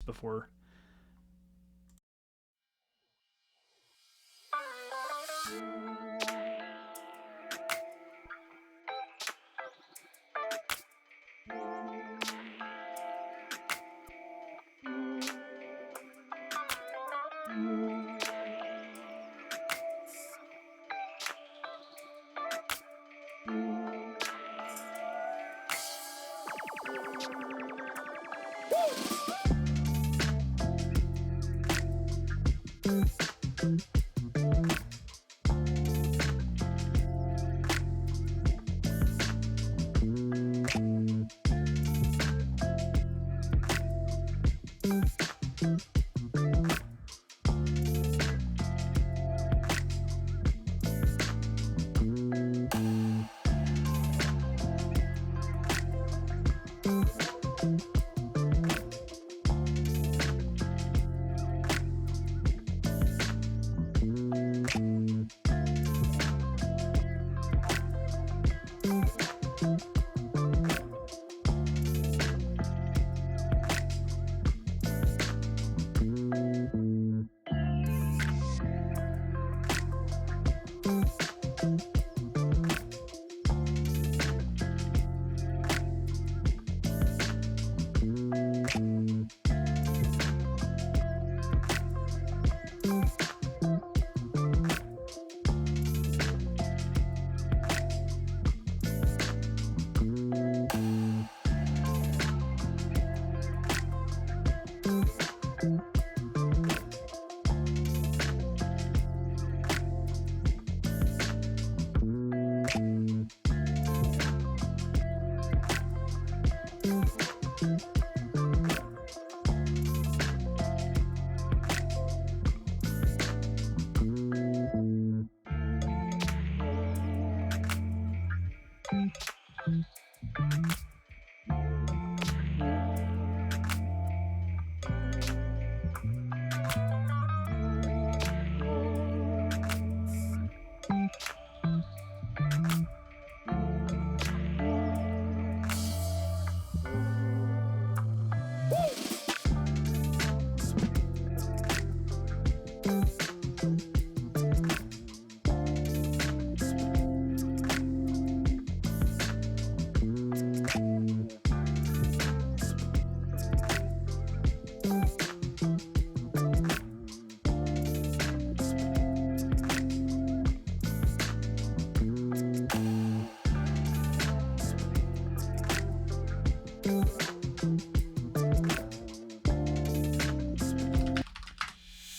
before.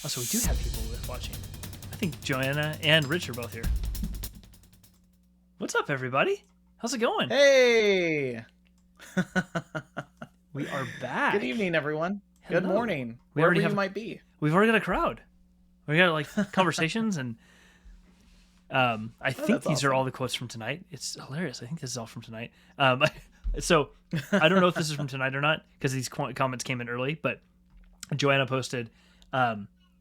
So we do have people watching. I think Joanna and Rich are both here. What's up, everybody? How's it going? Hey! We are back. Good evening, everyone. Hello. Good morning. Wherever you might be. We've already got a crowd. We got like conversations and I think these are all the quotes from tonight. It's hilarious. I think this is all from tonight. So I don't know if this is from tonight or not because these comments came in early, but Joanna posted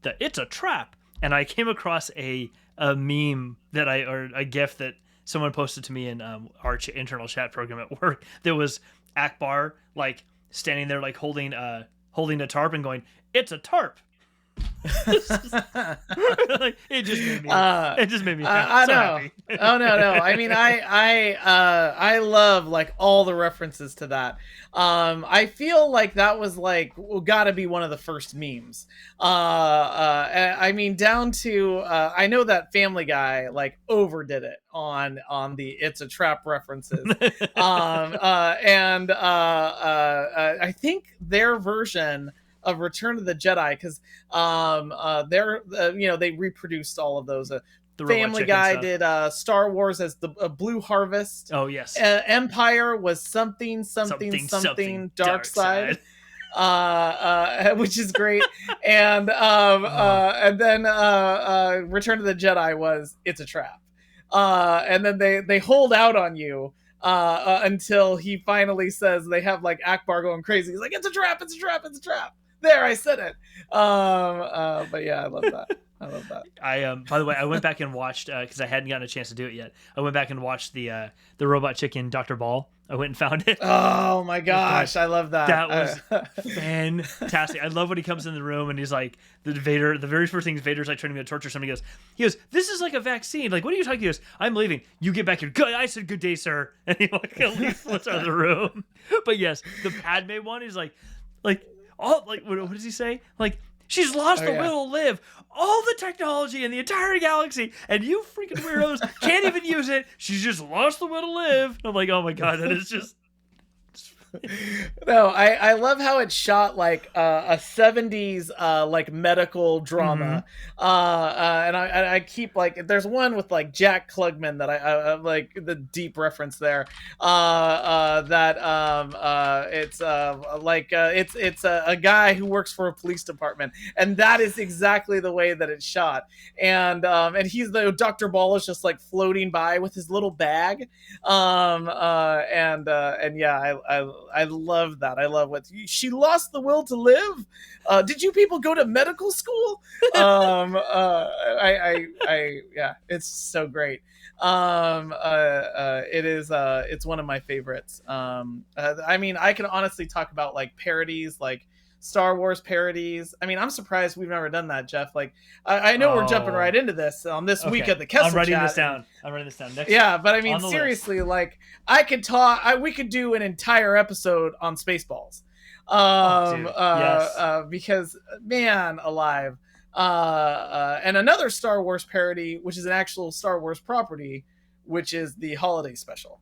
that it's a trap, and I came across a meme or a GIF that someone posted to me in our internal chat program at work. There was Akbar like standing there like holding a tarp and going, "It's a tarp." Like, it just made me I so know. happy. Oh no. I mean, I love like all the references to that. I feel like that was like gotta be one of the first memes. I mean, down to I know that Family Guy like overdid it on the "It's a Trap" references. And I think their version of Return of the Jedi, because they reproduced all of those. Family Guy did Star Wars as the Blue Harvest. Oh yes. Empire was something Dark Side. Which is great. And then Return of the Jedi was "It's a Trap." And then they hold out on you until he finally says, they have like Akbar going crazy. He's like, "It's a trap, it's a trap, it's a trap." There, I said it. But yeah, I love that. By the way, I went back and watched because I hadn't gotten a chance to do it yet. I went back and watched the Robot Chicken Dr. Ball I went and found it. Oh my gosh, I love that. That was fantastic. I love when he comes in the room and he's like, the very first thing Vader's like trying to torture somebody. He goes, this is like a vaccine. Like, what are you talking? He goes, I'm leaving. You get back here. Good. I said, good day, sir. And he like flips out of the room. But yes, the Padme one is like, what does he say? Like, she's lost the will to live. All the technology in the entire galaxy, and you freaking weirdos can't even use it. She's just lost the will to live. I'm like, oh my god, that is just... No, I love how it's shot like a 70s like medical drama. And I keep like, there's one with like Jack Klugman that I like, the deep reference there. It's a guy who works for a police department, and that is exactly the way that it's shot. And he's the Dr. Ball is just like floating by with his little bag. I love that. I love what she lost the will to live. Did you people go to medical school? Yeah, it's so great. It's one of my favorites. I mean, I can honestly talk about like parodies, like Star Wars parodies. I mean, I'm surprised we've never done that, Jeff. Like, I know we're jumping right into this on this week at the Kessel I'm writing chat. this down. I'm writing this down. Next, but I mean, seriously, like, we could do an entire episode on Spaceballs. Because man alive. And another Star Wars parody, which is an actual Star Wars property, which is the holiday special.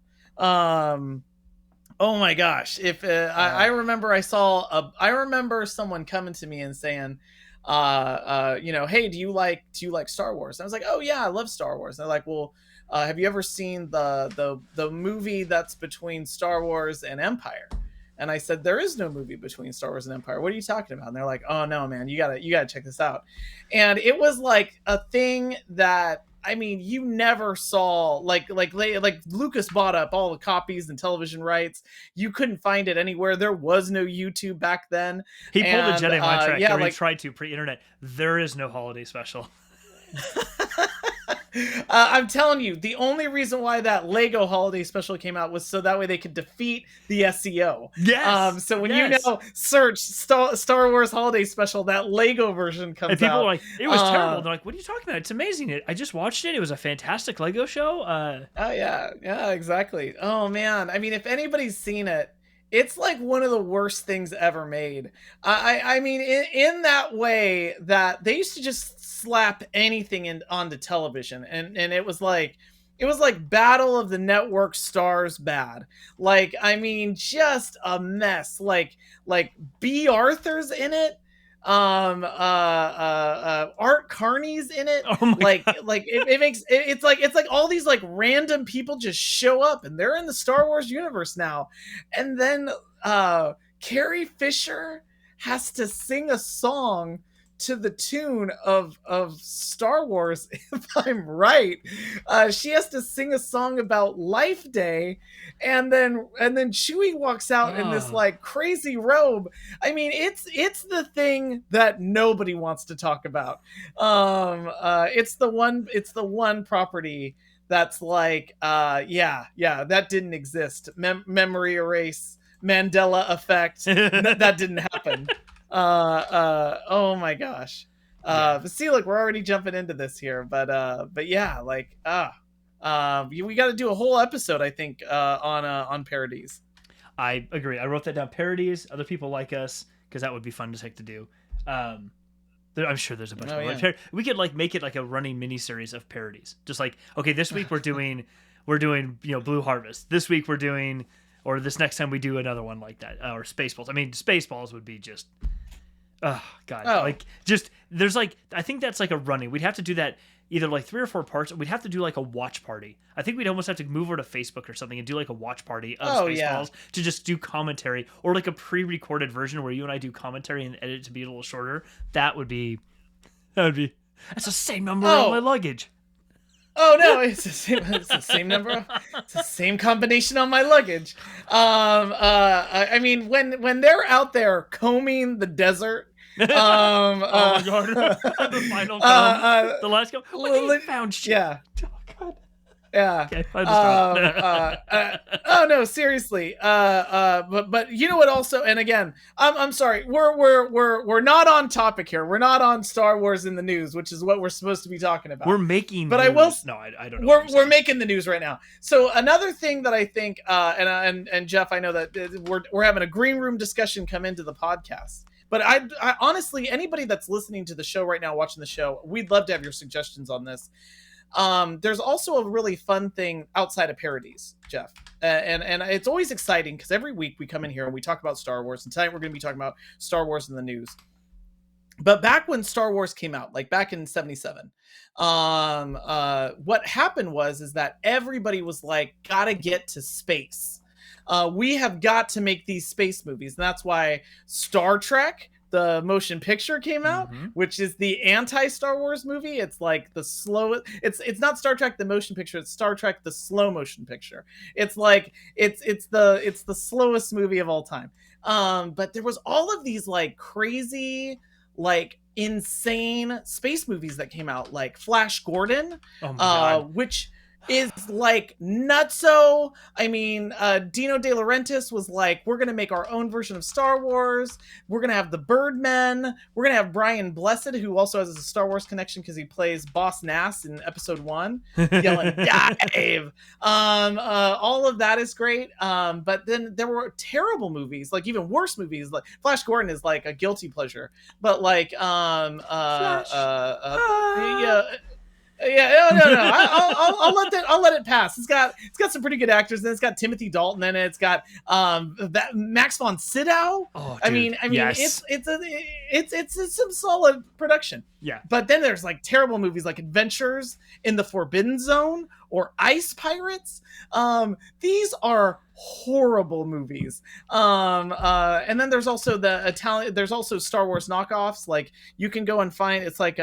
Oh my gosh! I remember I remember someone coming to me and saying, hey, do you like Star Wars? And I was like, oh yeah, I love Star Wars. And they're like, well, have you ever seen the movie that's between Star Wars and Empire? And I said, there is no movie between Star Wars and Empire. What are you talking about? And they're like, oh no, man, you gotta check this out. And it was like a thing that, I mean, you never saw, like Lucas bought up all the copies and television rights. You couldn't find it anywhere. There was no YouTube back then. He pulled a Jedi mind trick. He tried to pre-internet. There is no holiday special. I'm telling you, the only reason why that Lego holiday special came out was so that way they could defeat the SEO. Yes. So when you search Star Wars holiday special, that Lego version comes out. And people are like, it was terrible. They're like, what are you talking about? It's amazing. I just watched it. It was a fantastic Lego show. Oh yeah, exactly. Oh man, I mean, if anybody's seen it, it's like one of the worst things ever made. I mean, in that way that they used to just slap anything onto television, and it was like Battle of the Network Stars bad. Like, I mean, just a mess. Like B. Arthur's in it. Art Carney's in it. Oh my God. It's like all these like random people just show up and they're in the Star Wars universe now. And then Carrie Fisher has to sing a song to the tune of Star Wars, if I'm right. She has to sing a song about Life Day, and then Chewie walks out in this like crazy robe. I mean, it's the thing that nobody wants to talk about. It's the one property that's like, that didn't exist. Memory erase, Mandela effect. That didn't happen. Oh my gosh. But see, look, we're already jumping into this here, but yeah, like, we got to do a whole episode, I think, on parodies. I agree. I wrote that down. Parodies, other people like us, because that would be fun to do. I'm sure there's a bunch more. Yeah. We could like make it like a running mini series of parodies. Just like, okay, this week we're doing Blue Harvest. This week we're doing, or this next time we do another one like that, or Spaceballs. I mean, Spaceballs would be just, oh god, like just there's like, I think that's like a running. We'd have to do that either like 3 or 4 parts. We'd have to do like a watch party. I think we'd almost have to move over to Facebook or something and do like a watch party of Spaceballs to just do commentary, or like a pre-recorded version where you and I do commentary and edit it to be a little shorter. That's the same number on my luggage. Oh no, it's the same number. It's the same combination on my luggage. I mean, when they're out there combing the desert, oh my god, the final comb, the last comb. They found shit. Yeah. Oh god. Yeah. Okay, I just Oh no, seriously. But you know what? Also, and again, I'm sorry. We're not on topic here. We're not on Star Wars in the news, which is what we're supposed to be talking about. We're making. But news. I will. No, I don't know. We're making the news right now. So another thing that I think, and Jeff, I know that we're having a green room discussion come into the podcast. But I honestly, anybody that's listening to the show right now, watching the show, we'd love to have your suggestions on this. There's also a really fun thing outside of parodies, Jeff, and it's always exciting because every week we come in here and we talk about Star Wars, and tonight we're going to be talking about Star Wars in the news. But back when Star Wars came out, like back in '77, what happened is that everybody was like, gotta get to space. We have got to make these space movies, and that's why Star Trek, the motion picture, came out, which is the anti-Star Wars movie. It's like the slow. It's not Star Trek the motion picture. It's Star Trek the slow motion picture. It's like it's the slowest movie of all time. But there was all of these like crazy, like insane space movies that came out, like Flash Gordon, which is like nutso. I mean, Dino De Laurentiis was like, we're going to make our own version of Star Wars. We're going to have the Birdmen. We're going to have Brian Blessed, who also has a Star Wars connection because he plays Boss Nass in episode 1, yelling, dive. All of that is great. But then there were terrible movies, like even worse movies. Like Flash Gordon is like a guilty pleasure, but like, yeah, no. I'll let it pass. It's got some pretty good actors. Then it's got Timothy Dalton in it. It's got that Max von Sydow. Oh, dude, I mean, yes. it's some solid production. Yeah. But then there's like terrible movies like Adventures in the Forbidden Zone or Ice Pirates. These are horrible movies. And then there's also there's also Star Wars knockoffs. Like you can go and find, it's like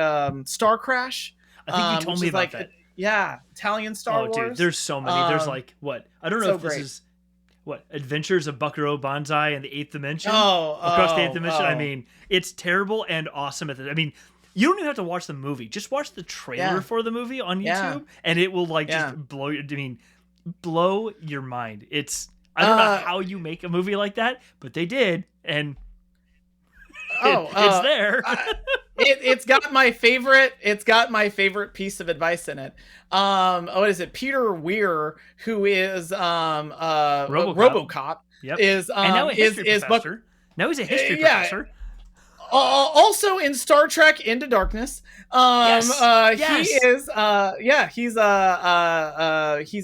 Star Crash. I think you told me about that. Yeah, Italian Star Wars. Dude, there's so many. There's like what? I don't know so if this great. is what Adventures of Buckaroo Banzai and the Eighth Dimension. Across the Eighth Dimension. I mean, it's terrible and awesome at I mean, you don't even have to watch the movie. Just watch the trailer for the movie on YouTube, and it will like just blow your mind. It's I don't know how you make a movie like that, but they did, and it's there. It's got my favorite. It's got my favorite piece of advice in it. What is it? Peter Weir, who is RoboCop, is and now a history professor. Now he's a history professor. Also in Star Trek Into Darkness. Yes. He's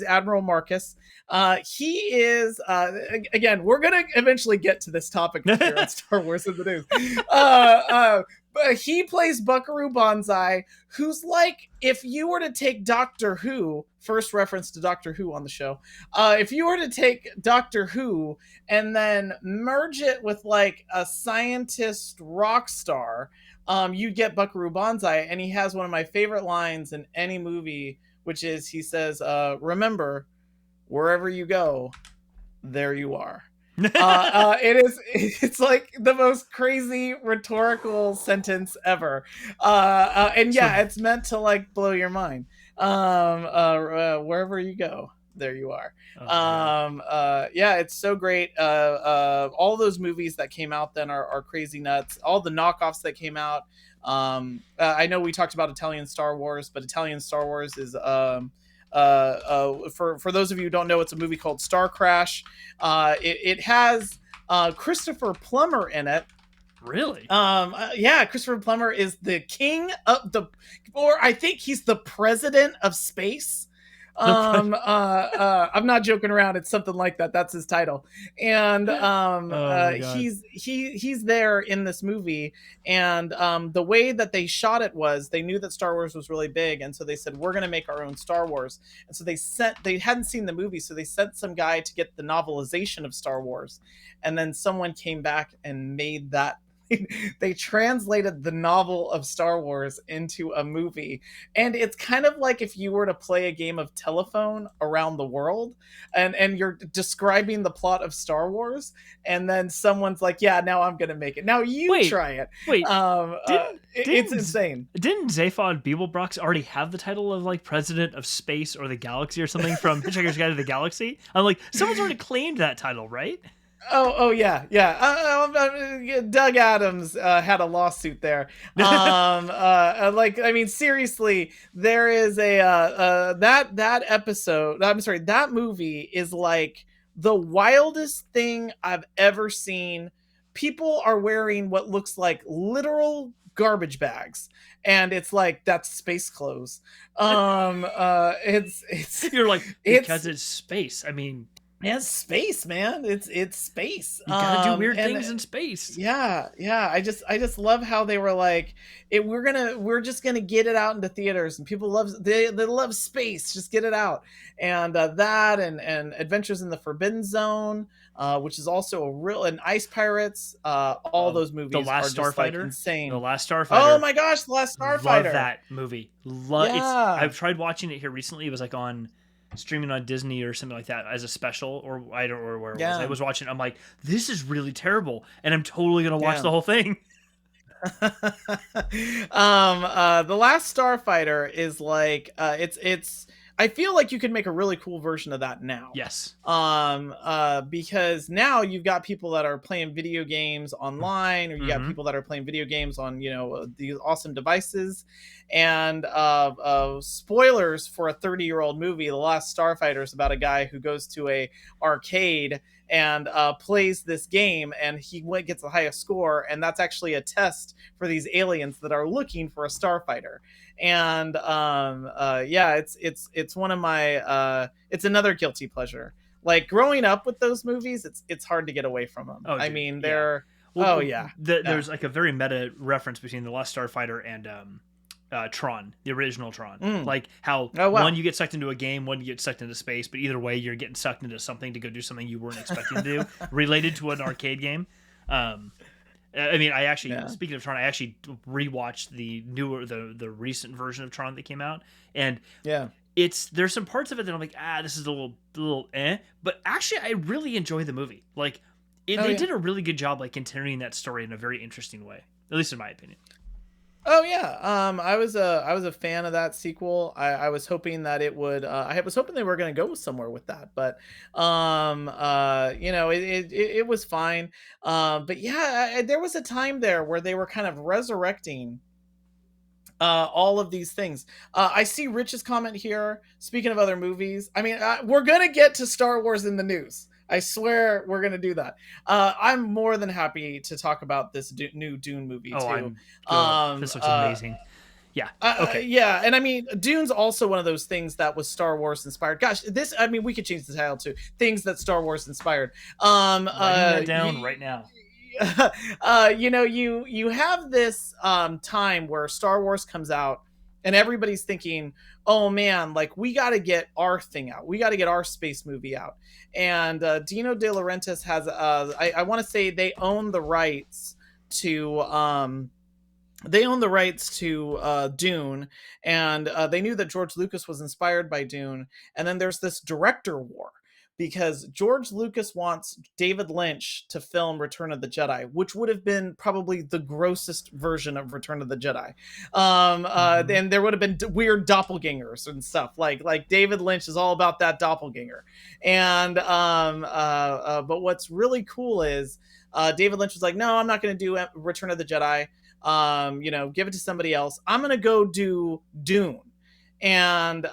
Admiral Marcus. He is again, we're gonna eventually get to this topic here on Star Wars in the news. But he plays Buckaroo Banzai, who's like, if you were to take Doctor Who, first reference to Doctor Who on the show, if you were to take Doctor Who and then merge it with like a scientist rock star, you'd get Buckaroo Banzai. And he has one of my favorite lines in any movie, which is, he says, remember, wherever you go, there you are. It's like the most crazy rhetorical sentence ever. And yeah, it's meant to like blow your mind. Wherever you go, there you are. Yeah, it's so great. All those movies that came out then are crazy nuts. All the knockoffs that came out. I know we talked about Italian Star Wars, but Italian Star Wars is for those of you who don't know, it's a movie called Star Crash. It has Christopher Plummer in it. Really? Yeah, Christopher Plummer is the king of or I think he's the president of space. I'm not joking around. It's something like that. That's his title. And he's there in this movie. And the way that they shot it was, they knew that Star Wars was really big, and so they said, we're going to make our own Star Wars. And so they hadn't seen the movie, so they sent some guy to get the novelization of Star Wars, and then someone came back and made that they translated the novel of Star Wars into a movie, and it's kind of like if you were to play a game of telephone around the world, and you're describing the plot of Star Wars, and then someone's like, "Yeah, now I'm gonna make it. Now you try it." Wait, it's insane. Didn't Zaphod Beeblebrox already have the title of like President of Space or the Galaxy or something from Hitchhiker's Guide to the Galaxy? I'm like, someone's already claimed that title, right? Oh yeah. Doug Adams had a lawsuit there. Like, I mean, seriously, there is a that episode. I'm sorry, that movie is like the wildest thing I've ever seen. People are wearing what looks like literal garbage bags, and it's like, that's space clothes. It's You're like, because it's space. I mean, it's space, man. It's space. You gotta do weird things in space. Yeah. I just love how they were like, we're just gonna get it out into theaters, and people they love space. Just get it out, and that and Adventures in the Forbidden Zone, which is also and Ice Pirates. All those movies. The Last are just Starfighter, like insane. The Last Starfighter. Oh my gosh, The Last Starfighter. Love that movie. I've tried watching it here recently. It was like on streaming on Disney or something like that as a special, or I don't remember where it was. I was watching it, I'm like, this is really terrible, and I'm totally gonna watch the whole thing. The Last Starfighter is like, it's I feel like you could make a really cool version of that now. Yes. Because now you've got people that are playing video games online, or you got people that are playing video games on, these awesome devices. And spoilers for a 30-year-old movie, The Last Starfighter is about a guy who goes to a arcade and plays this game, and he gets the highest score, and that's actually a test for these aliens that are looking for a starfighter. And it's one of my it's another guilty pleasure. Like, growing up with those movies, it's hard to get away from them. Oh, I mean, they're there's like a very meta reference between The Last Starfighter and Tron, the original Tron. Like how one you get sucked into a game, one you get sucked into space, but either way you're getting sucked into something to go do something you weren't expecting to do, related to an arcade game. I mean, I actually, speaking of Tron, I actually rewatched the recent version of Tron that came out, and there's some parts of it that I'm like, this is a little but actually I really enjoy the movie. Like they did a really good job, like, continuing that story in a very interesting way, at least in my opinion. Oh yeah, I was a fan of that sequel. I was hoping that it would. I was hoping they were going to go somewhere with that, but it was fine. But yeah, there was a time there where they were kind of resurrecting all of these things. I see Rich's comment here. Speaking of other movies, I mean, we're gonna get to Star Wars in the news. I swear we're going to do that. I'm more than happy to talk about this new Dune movie, too. This looks amazing. Yeah. Okay. Yeah. And I mean, Dune's also one of those things that was Star Wars inspired. Gosh, we could change the title to Things That Star Wars Inspired. Writing that down right now. You have this time where Star Wars comes out, and everybody's thinking, oh man, like, we got to get our thing out. We got to get our space movie out. And Dino De Laurentiis has, I want to say they own the rights to Dune, and they knew that George Lucas was inspired by Dune. And then there's this director war, because George Lucas wants David Lynch to film Return of the Jedi, which would have been probably the grossest version of Return of the Jedi. And there would have been weird doppelgangers and stuff. Like David Lynch is all about that doppelganger. And but what's really cool is David Lynch was like, no, I'm not going to do Return of the Jedi. Give it to somebody else. I'm going to go do Dune. And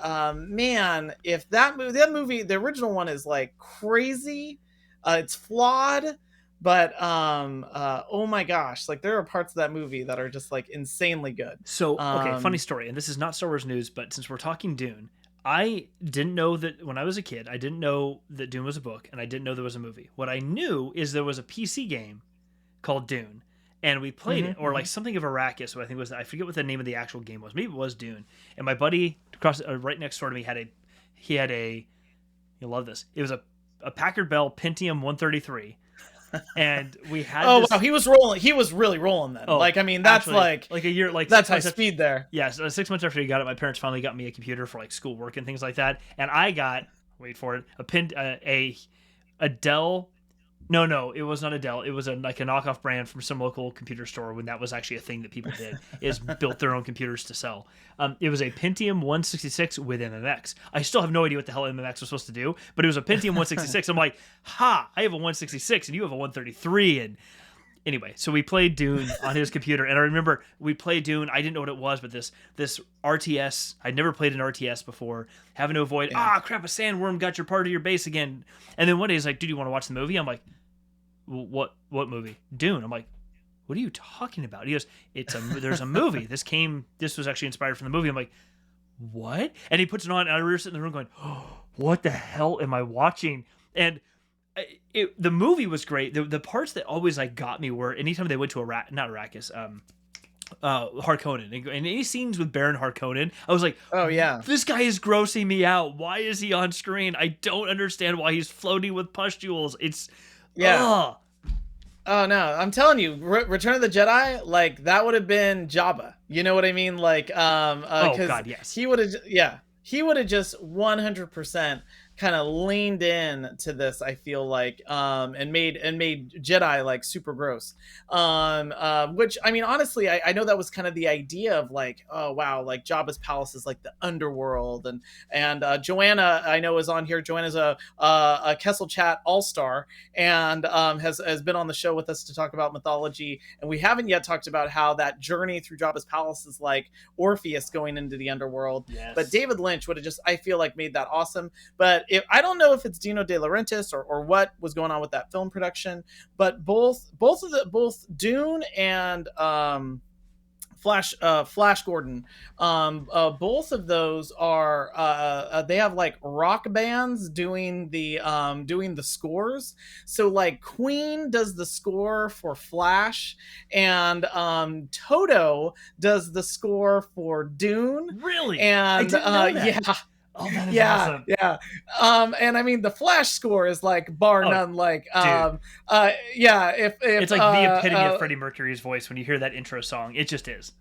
man, if that movie, the original one, is like crazy, it's flawed, but oh my gosh, like, there are parts of that movie that are just like insanely good. So okay, funny story, and this is not Star Wars news, but since we're talking Dune, I didn't know that when I was a kid. I didn't know that Dune was a book, and I didn't know there was a movie. What I knew is there was a PC game called Dune. And we played it, or like something of Arrakis, what I think was, I forget what the name of the actual game was. Maybe it was Dune. And my buddy right next door to me had you'll love this. It was a Packard Bell Pentium 133 and we had oh wow, he was rolling. He was really rolling then. Oh, like I mean, that's actually, like a year, like that's high speed there. Yeah, so 6 months after he got it, my parents finally got me a computer for like schoolwork and things like that, and I got wait for it a Dell. No, it was not a Dell. It was like a knockoff brand from some local computer store when that was actually a thing that people did, is built their own computers to sell. It was a Pentium 166 with MMX. I still have no idea what the hell MMX was supposed to do, but it was a Pentium 166. I'm like, ha, I have a 166 and you have a 133. And anyway, so we played Dune on his computer, and I remember we played Dune. I didn't know what it was, but this RTS, I'd never played an RTS before, having to avoid, crap, a sandworm got your part of your base again. And then one day he's like, dude, you want to watch the movie? I'm like, what movie? Dune. I'm like, what are you talking about? He goes, there's a movie. This was actually inspired from the movie. I'm like, what? And he puts it on, and I remember sitting in the room going, oh, what the hell am I watching? And the movie was great. The parts that always like got me were anytime they went to Harkonnen, and any scenes with Baron Harkonnen, I was like, oh yeah, this guy is grossing me out. Why is he on screen? I don't understand why he's floating with pustules. It's Oh no, I'm telling you, Return of the Jedi, like that would have been Jabba. You know what I mean? Like, oh god, yes. He would have just 100% kind of leaned in to this, I feel like, and made Jedi like super gross. Which I mean, honestly, I know that was kind of the idea of like, oh wow, like Jabba's palace is like the underworld, and Joanna, I know, is on here. Joanna's a Kessel Chat all-star, and has been on the show with us to talk about mythology, and we haven't yet talked about how that journey through Jabba's palace is like Orpheus going into the underworld. Yes. But David Lynch would have just, I feel like, made that awesome. But I don't know if it's Dino De Laurentiis or what was going on with that film production, but both Dune and Flash Gordon, both of those are they have like rock bands doing the scores. So like Queen does the score for Flash, and Toto does the score for Dune. Really? And I didn't know that. Yeah. Oh, that is awesome. Yeah. And I mean, the Flash score is like bar none. Like, if it's like the epitome of Freddie Mercury's voice when you hear that intro song. It just is.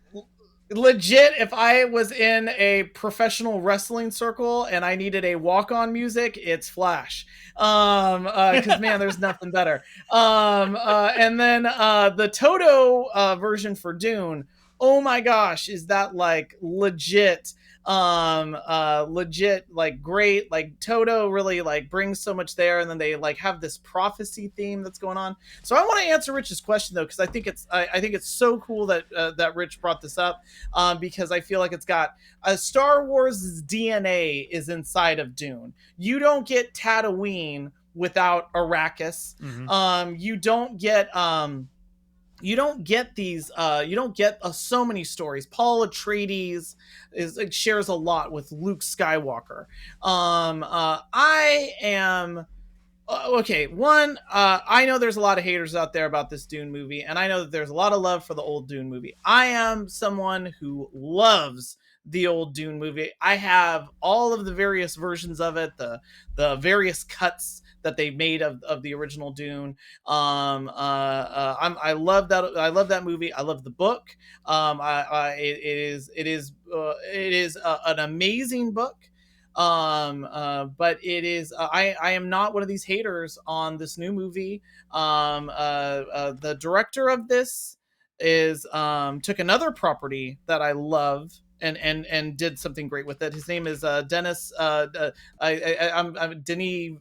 Legit, if I was in a professional wrestling circle and I needed a walk-on music, it's Flash. Because man, there's nothing better. And then the Toto version for Dune. Oh my gosh, is that like legit like great. Like Toto really like brings so much there, and then they like have this prophecy theme that's going on. So I want to answer Rich's question though, because I think it's so cool that that Rich brought this up, because I feel like it's got Star Wars' DNA is inside of Dune. You don't get Tatooine without Arrakis. Mm-hmm. You don't get these you don't get so many stories. Paul Atreides shares a lot with Luke Skywalker. I am okay. One, I know there's a lot of haters out there about this Dune movie, and I know that there's a lot of love for the old Dune movie. I am someone who loves the old Dune movie. I have all of the various versions of it, the various cuts that they made of the original Dune. I love that. I love that movie. I love the book. It is an amazing book. But it is. I am not one of these haters on this new movie. The director of this is took another property that I love and did something great with it. His name is Denis. I'm Denis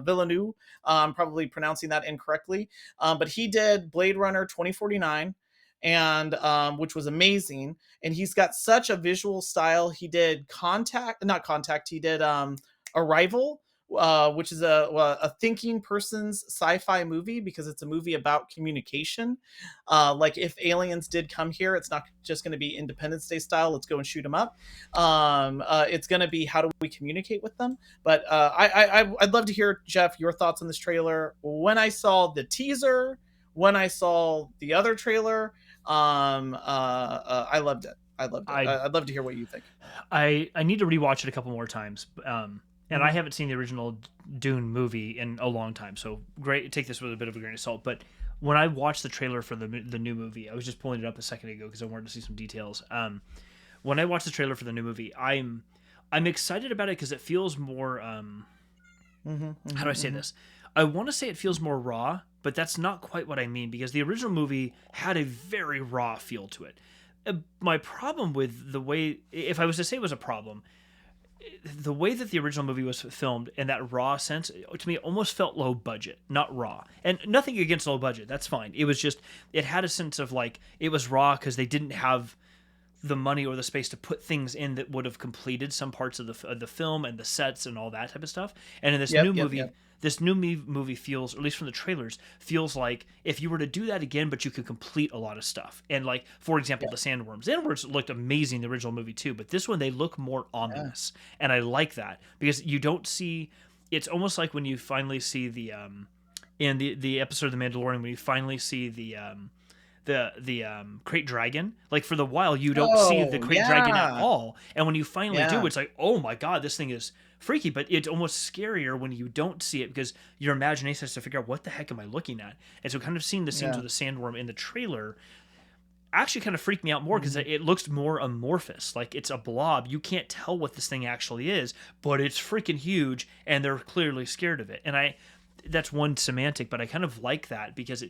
Villeneuve. I'm probably pronouncing that incorrectly, but he did Blade Runner 2049, and which was amazing. And he's got such a visual style. He did He did Arrival, which is a thinking person's sci-fi movie, because it's a movie about communication. Like if aliens did come here, it's not just going to be Independence Day style, let's go and shoot them up. It's going to be, how do we communicate with them? But I'd love to hear, Jeff, your thoughts on this trailer. When I saw the teaser, when I saw the other trailer, I loved it. I'd love to hear what you think. I need to rewatch it a couple more times. and I Mhm. haven't seen the original Dune movie in a long time, so great. Take this with a bit of a grain of salt. But when I watched the trailer for the new movie, I was just pulling it up a second ago because I wanted to see some details. When I watched the trailer for the new movie, I'm excited about it because it feels more. Mhm. How do I Mhm. say Mhm. this? I want to say it feels more raw, but that's not quite what I mean because the original movie had a very raw feel to it. My problem with the way, if I was to say it was a problem, the way that the original movie was filmed in that raw sense, to me, almost felt low budget, not raw. And nothing against low budget, that's fine. It was just, it had a sense of like, it was raw because they didn't have the money or the space to put things in that would have completed some parts of the film and the sets and all that type of stuff. And in Yep. Yep. Yep. this new movie feels, or at least from the trailers, feels like if you were to do that again, but you could complete a lot of stuff. And like, for example, Yep. the sandworms. Sandworms looked amazing in the original movie too, but this one they look more Yeah. ominous, and I like that because you don't see. It's almost like when you finally see in the episode of The Mandalorian when you finally see the crate dragon. Like for the while you don't see the Oh crate dragon at yeah. all, and when you finally do, Yeah. it's like, oh my god, this thing is freaky. But it's almost scarier when you don't see it because your imagination has to figure out what the heck am I looking at. And so kind of seeing the scenes Yeah. with the sandworm in the trailer actually kind of freaked me out more because Mhm. it looks more amorphous. Like it's a blob. You can't tell what this thing actually is, but it's freaking huge, and they're clearly scared of it. And that's one semantic, but I kind of like that because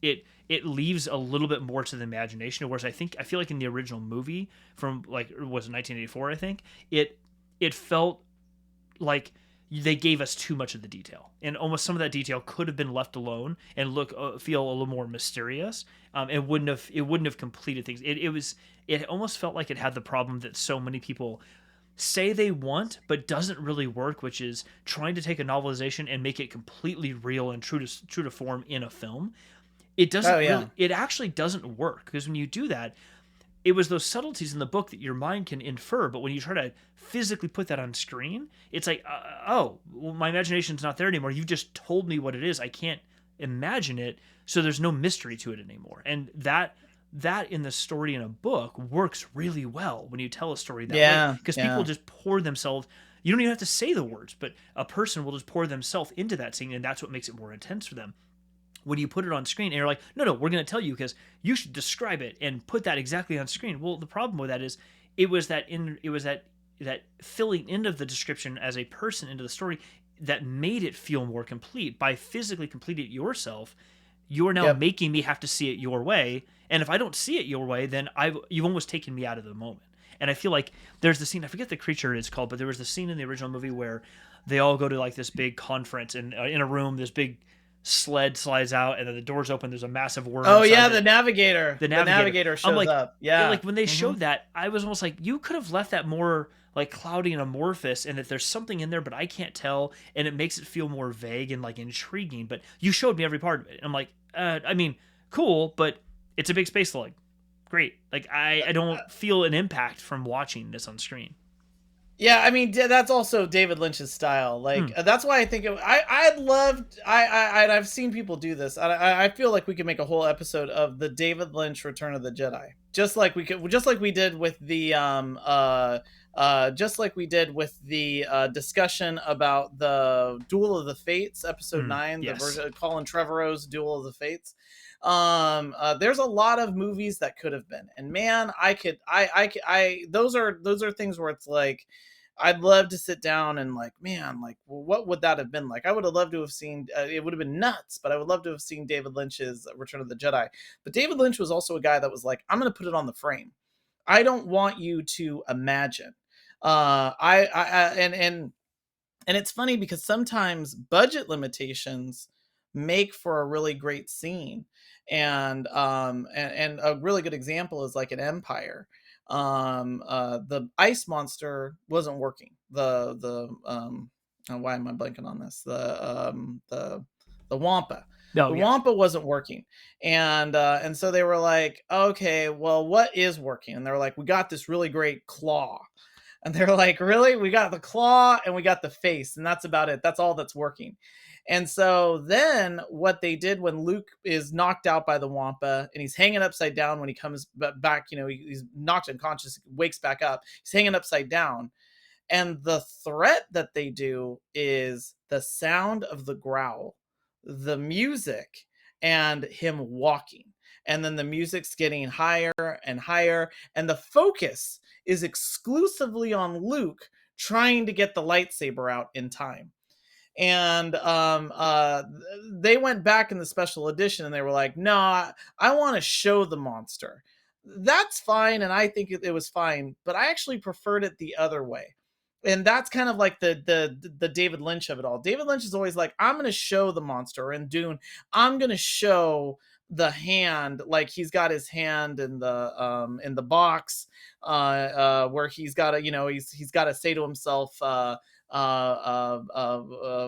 it leaves a little bit more to the imagination. Whereas I feel like in the original movie from like was it 1984, I think it felt like they gave us too much of the detail, and almost some of that detail could have been left alone and feel a little more mysterious. It wouldn't have completed things. It almost felt like it had the problem that so many people say they want but doesn't really work, which is trying to take a novelization and make it completely real and true to form in a film. It Oh doesn't yeah. really, it actually doesn't work because when you do that, it was those subtleties in the book that your mind can infer, but when you try to physically put that on screen, it's like, oh, well, my imagination's not there anymore. You just told me what it is. I can't imagine it, so there's no mystery to it anymore. And that in the story in a book works really well when you tell a story that way Yeah. because people Yeah. just pour themselves. You don't even have to say the words, but a person will just pour themselves into that scene, and that's what makes it more intense for them. When you put it on screen and you're like, no, we're going to tell you because you should describe it and put that exactly on screen. Well, the problem with that is it was that filling in of the description as a person into the story that made it feel more complete. By physically completing it yourself, you're now Yep. making me have to see it your way. And if I don't see it your way, then you've almost taken me out of the moment. And I feel like there's the scene, I forget the creature it's called, but there was the scene in the original movie where they all go to like this big conference and in a room, this big sled slides out and then the doors open. There's a massive worm Oh inside yeah, it. the navigator. The The navigator. navigator I'm shows like, up. Yeah. like when they Hmm. showed that, I was almost like, you could have left that more like cloudy and amorphous, and that there's something in there, but I can't tell, and it makes it feel more vague and like intriguing. But you showed me every part of it. I'm like, I mean, cool, but it's a big space slug. Great. Like I don't feel an impact from watching this on screen. Yeah, I mean that's also David Lynch's style. Hmm. Like that's why I think I'd loved I've seen people do this. I feel like we could make a whole episode of the David Lynch Return of the Jedi, just like we did with the just like we did with the discussion about the Duel of the Fates, episode 9, the Yes. version Colin Trevorrow's Duel of the Fates. There's a lot of movies that could have been, and man, those are things where it's like I'd love to sit down and like, man, like, well, what would that have been like? I would have loved to have seen. It would have been nuts, but I would love to have seen David Lynch's Return of the Jedi. But David Lynch was also a guy that was like, I'm going to put it on the frame. I don't want you to imagine. And it's funny because sometimes budget limitations make for a really great scene. And a really good example is like an Empire. The ice monster wasn't working. Why am I blanking on this? The Wampa. Oh The yeah. Wampa wasn't working. And so they were like, okay, well, what is working? And they're like, we got this really great claw. And they're like, really? We got the claw and we got the face, and that's about it. That's all that's working. And so then what they did when Luke is knocked out by the Wampa and he's hanging upside down when he comes back, he's knocked unconscious, wakes back up. He's hanging upside down. And the threat that they do is the sound of the growl, the music, and him walking. And then the music's getting higher and higher, and the focus is exclusively on Luke trying to get the lightsaber out in time. And they went back in the special edition and they were like, no, I want to show the monster. That's fine, and I think it was fine, but I actually preferred it the other way. And that's kind of like the David Lynch of it all. David Lynch is always like, I'm going to show the monster. In Dune, I'm going to show the hand, like he's got his hand in the box, where he's got to, he's got to say to himself,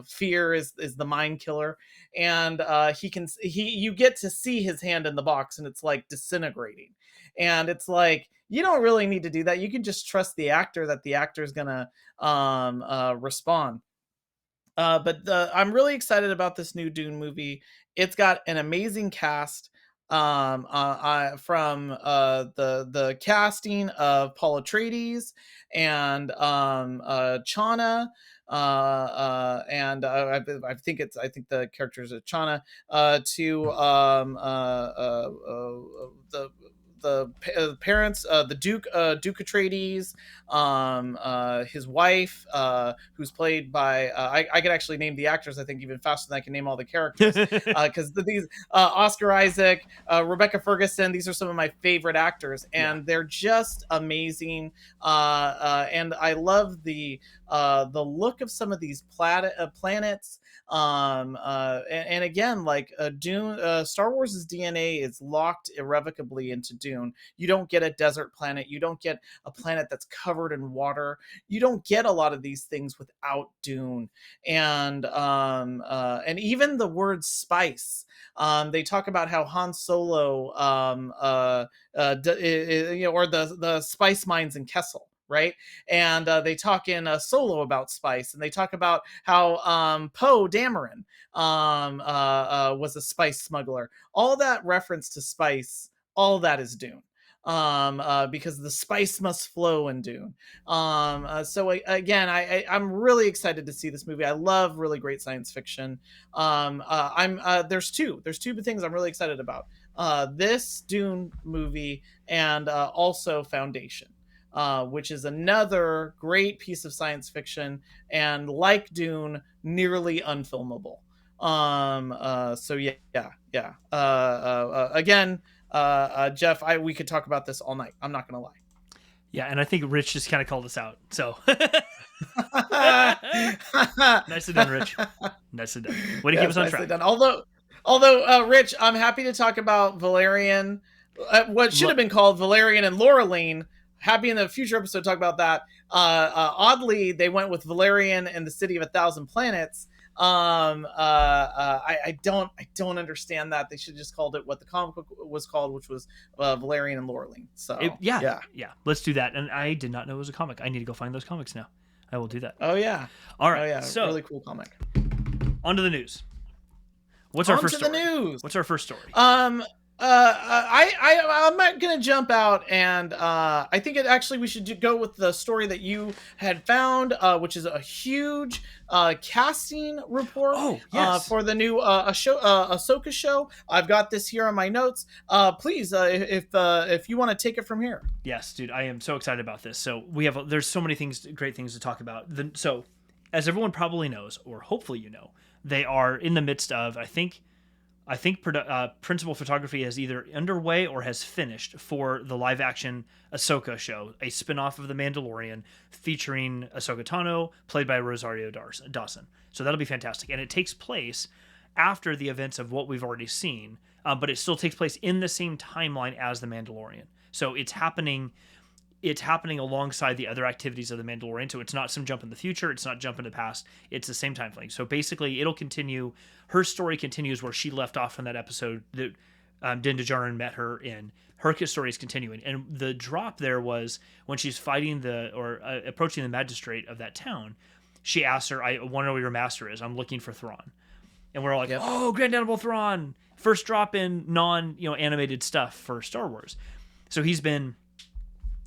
fear is the mind killer, and you get to see his hand in the box, and it's like disintegrating, and it's like, you don't really need to do that. You can just trust the actor that the actor is gonna respond. But I'm really excited about this new Dune movie. It's got an amazing cast. From the casting of Paul Atreides and Chana, and I think the characters of Chana, to the parents, the Duke Atreides, his wife, who's played by I could actually name the actors, I think, even faster than I can name all the characters, because these Oscar Isaac, Rebecca Ferguson, these are some of my favorite actors, and they're just amazing. And I love the look of some of these planets. And again, like Dune, Star Wars's DNA is locked irrevocably into Dune. You don't get a desert planet. You don't get a planet that's covered in water. You don't get a lot of these things without Dune. And even the word spice. They talk about how Han Solo, or the spice mines in Kessel, right? And they talk in Solo about spice, and they talk about how Poe Dameron was a spice smuggler. All that reference to spice, all that is Dune. Because the spice must flow in Dune. So again, I'm really excited to see this movie. I love really great science fiction. There's two things I'm really excited about. This Dune movie, and also Foundation. Which is another great piece of science fiction, and like Dune, nearly unfilmable. So yeah. Again, Jeff, we could talk about this all night. I'm not gonna lie. Yeah, and I think Rich just kind of called us out. So nicely done, Rich. Nicely done. Way to keep us on track. Done. Although, Rich, I'm happy to talk about Valerian. What should have been called Valerian and Laureline. Happy in the future episode to talk about that. Oddly, they went with Valerian and the City of a Thousand Planets. I don't understand that. They should have just called it what the comic book was called, which was Valerian and Laureline. So yeah. Let's do that. And I did not know it was a comic. I need to go find those comics now. I will do that. Oh yeah. All right. Oh yeah. So really cool comic. On to the news. What's our first story? What's our first story? I'm not gonna jump out, and I think we should go with the story that you had found, which is a huge casting report. Oh, yes. For the new Ahsoka show. I've got this here on my notes. Please, if you want to take it from here. Yes, dude, I am so excited about this. So there's so many great things to talk about. So, as everyone probably knows, or hopefully you know, they are in the midst of, I think principal photography is either underway or has finished for the live-action Ahsoka show, a spin-off of The Mandalorian featuring Ahsoka Tano, played by Rosario Dawson. So that'll be fantastic. And it takes place after the events of what we've already seen, but it still takes place in the same timeline as The Mandalorian. So it's happening alongside the other activities of The Mandalorian. So it's not some jump in the future. It's not jump in the past. It's the same time frame. So basically it'll continue. Her story continues where she left off in that episode that Din Djarin met her in. Her story is continuing. And the drop there was when she's fighting approaching the magistrate of that town. She asks her, I want to know where your master is. I'm looking for Thrawn. And we're all like, Oh, Grand Admiral Thrawn. First drop in animated stuff for Star Wars. So he's been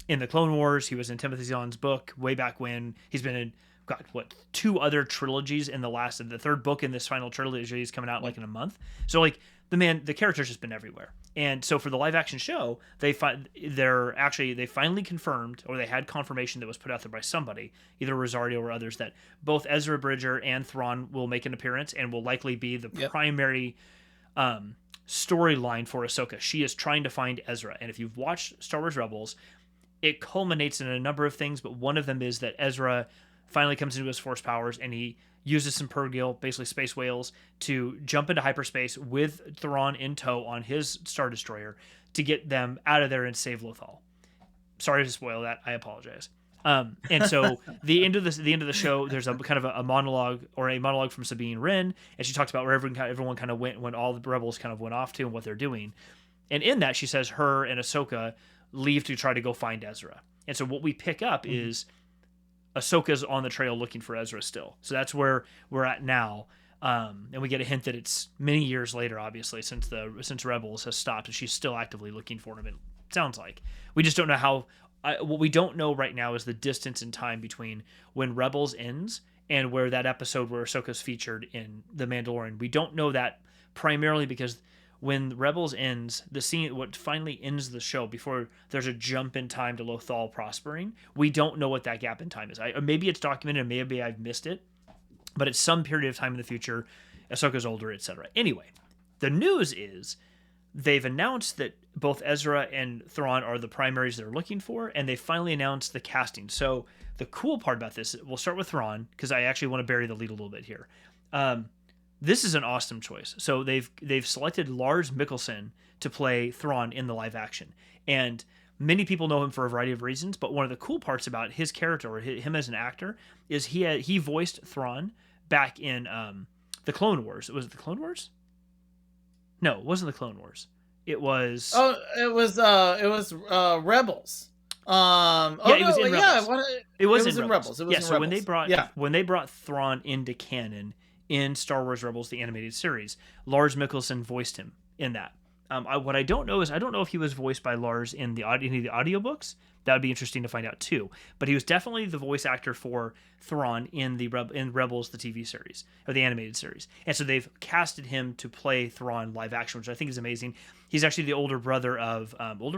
in the Clone Wars. He was in Timothy Zahn's book way back when. He's been in, God, what, 2 other trilogies in the third book in this final trilogy is coming out like in a month. So like the character's just been everywhere. And so for the live action show, they finally confirmed, or they had confirmation that was put out there by somebody, either Rosario or others, that both Ezra Bridger and Thrawn will make an appearance and will likely be the primary storyline for Ahsoka. She is trying to find Ezra. And if you've watched Star Wars Rebels, it culminates in a number of things, but one of them is that Ezra finally comes into his force powers and he uses some Purrgil, basically space whales, to jump into hyperspace with Thrawn in tow on his Star Destroyer to get them out of there and save Lothal. Sorry to spoil that. I apologize. And so the end of the show, there's a kind of a monologue from Sabine Wren, and she talks about where everyone kind of went when all the rebels kind of went off to and what they're doing. And in that, she says her and Ahsoka leave to try to go find Ezra. And so what we pick up is Ahsoka's on the trail looking for Ezra still. So that's where we're at now. And we get a hint that it's many years later, obviously, since Rebels has stopped, and she's still actively looking for him. It sounds like we just don't know how. What we don't know right now is the distance in time between when Rebels ends and where that episode where Ahsoka's featured in The Mandalorian. We don't know that primarily because when Rebels ends, the scene, what finally ends the show before there's a jump in time to Lothal prospering, we don't know what that gap in time is. Maybe it's documented, maybe I've missed it, but it's some period of time in the future. Ahsoka's older, etc. Anyway, the news is they've announced that both Ezra and Thrawn are the primaries they're looking for, and they finally announced the casting. So the cool part about this, we'll start with Thrawn, because I actually want to bury the lead a little bit here. This is an awesome choice. So they've selected Lars Mikkelsen to play Thrawn in the live action, and many people know him for a variety of reasons. But one of the cool parts about his character, or him as an actor, is he voiced Thrawn back in the Clone Wars. Was it the Clone Wars? No, it wasn't the Clone Wars. It was. Oh, it was Rebels. It was in Rebels. It was in Rebels. It was in so Rebels. when they brought Thrawn into canon in Star Wars Rebels, the animated series, Lars Mikkelsen voiced him in that. What I don't know is if he was voiced by Lars in any of the audiobooks. That would be interesting to find out too. But he was definitely the voice actor for Thrawn in Rebels, the TV series, or the animated series. And so they've casted him to play Thrawn live action, which I think is amazing. He's actually the older brother of Mads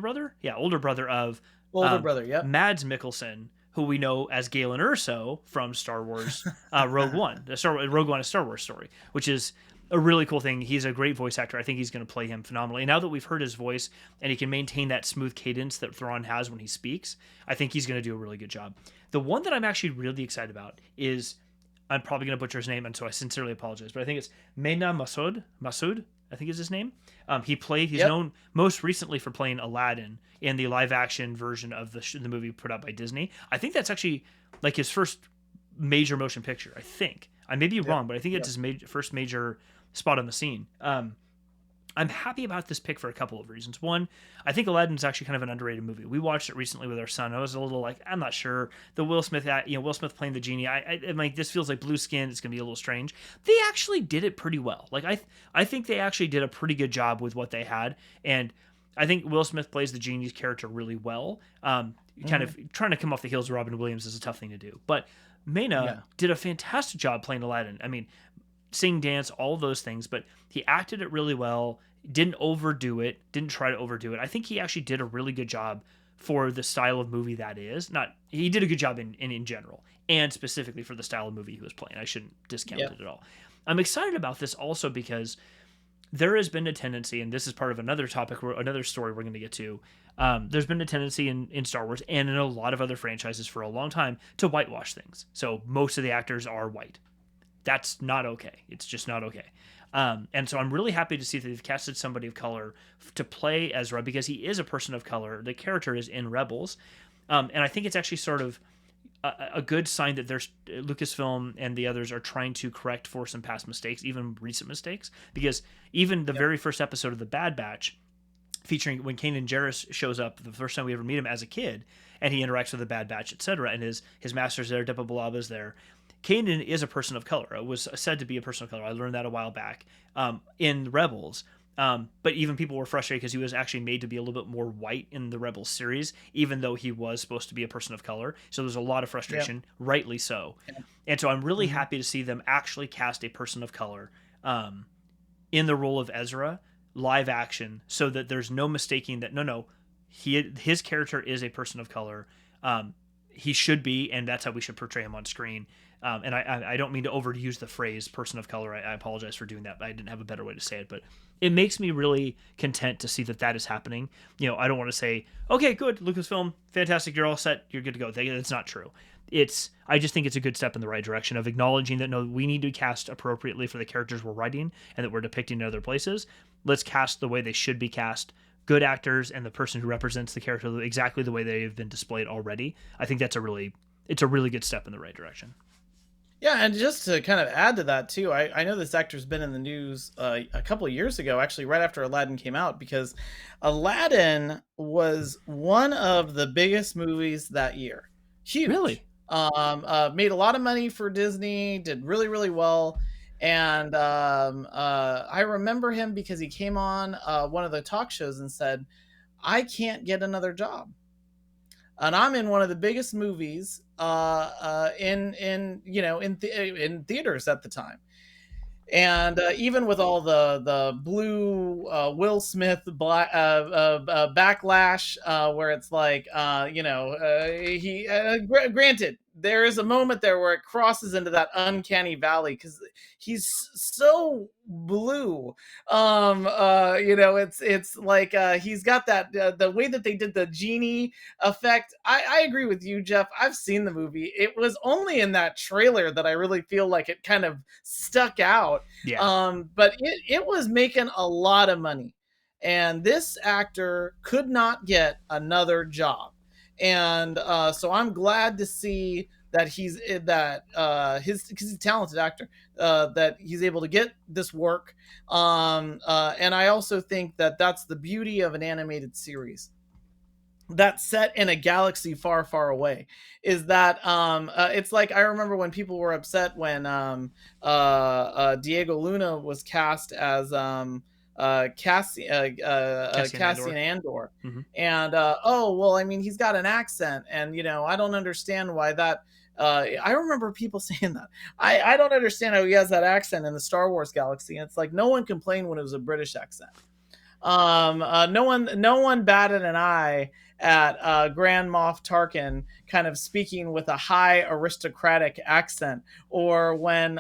Mikkelsen, who we know as Galen Erso from Star Wars Rogue One. Rogue One, a Star Wars story, which is a really cool thing. He's a great voice actor. I think he's going to play him phenomenally. And now that we've heard his voice and he can maintain that smooth cadence that Thrawn has when he speaks, I think he's going to do a really good job. The one that I'm actually really excited about is, I'm probably going to butcher his name, and so I sincerely apologize, but I think it's Mena Massoud, I think is his name. He's known most recently for playing Aladdin in the live action version of the movie put out by Disney. I think that's actually like his first major motion picture, I think. I may be wrong, but I think it's his first major spot on the scene. I'm happy about this pick for a couple of reasons. One, I think Aladdin's actually kind of an underrated movie. We watched it recently with our son. I was a little like, I'm not sure. The Will Smith playing the genie. I'm like, this feels like blue skin. It's gonna be a little strange. They actually did it pretty well. Like I think they actually did a pretty good job with what they had, and I think Will Smith plays the genie's character really well. Kind of trying to come off the heels of Robin Williams is a tough thing to do, but Mena did a fantastic job playing Aladdin. I mean, sing, dance, all of those things, but he acted it really well, didn't overdo it, didn't try to overdo it. I think he actually did a really good job for the style of movie that is. He did a good job in general, and specifically for the style of movie he was playing. I shouldn't discount it at all. I'm excited about this also because there has been a tendency, and this is part of another topic, another story we're going to get to, there's been a tendency in Star Wars and in a lot of other franchises for a long time to whitewash things. So most of the actors are white. That's not okay. It's just not okay. And so I'm really happy to see that they've casted somebody of color to play Ezra, because he is a person of color. The character is in Rebels. And I think it's actually sort of a good sign that there's Lucasfilm and the others are trying to correct for some past mistakes, even recent mistakes, because even the very first episode of The Bad Batch, featuring when Kanan Jarrus shows up, the first time we ever meet him as a kid, and he interacts with the Bad Batch, etc., and his master's there, Depa Billab's there. Kanan is a person of color. It was said to be a person of color. I learned that a while back. In Rebels, But even people were frustrated because he was actually made to be a little bit more white in the Rebels series, even though he was supposed to be a person of color. So there's a lot of Yep. frustration, rightly so. Yep. And so I'm really Mm-hmm. happy to see them actually cast a person of color in the role of Ezra, live action, so that there's no mistaking that no, his character is a person of color. He should be, and that's how we should portray him on screen. And I don't mean to overuse the phrase person of color. I apologize for doing that. I didn't have a better way to say it, but it makes me really content to see that that is happening. I don't want to say, okay, good, Lucasfilm, fantastic, you're all set, you're good to go. That's not true. I just think it's a good step in the right direction of acknowledging that no, we need to cast appropriately for the characters we're writing and that we're depicting in other places. Let's cast the way they should be cast. Good actors and the person who represents the character exactly the way they've been displayed already. I think it's a really good step in the right direction. Yeah, and just to kind of add to that too, I know this actor's been in the news a couple of years ago, actually, right after Aladdin came out, because Aladdin was one of the biggest movies that year. Huge. Really? Made a lot of money for Disney, did really, really well. And I remember him because he came on one of the talk shows and said, I can't get another job. And I'm in one of the biggest movies in theaters at the time. And even with all the blue Will Smith backlash, where it's like, granted, there is a moment there where it crosses into that uncanny valley because he's so blue. It's like he's got that the way that they did the genie effect. I agree with you, Jeff. I've seen the movie. It was only in that trailer that I really feel like it kind of stuck out. Yeah. But it was making a lot of money, and this actor could not get another job. And so I'm glad to see that he's because he's a talented actor, that he's able to get this work. And I also think that that's the beauty of an animated series that's set in a galaxy far, far away, is that it's like, I remember when people were upset when Diego Luna was cast as Cassian Andor. Mm-hmm. And oh, well, I mean, he's got an accent, and I don't understand why that. I remember people saying that. I don't understand how he has that accent in the Star Wars galaxy. And it's like, no one complained when it was a British accent. No one batted an eye at Grand Moff Tarkin kind of speaking with a high aristocratic accent, or when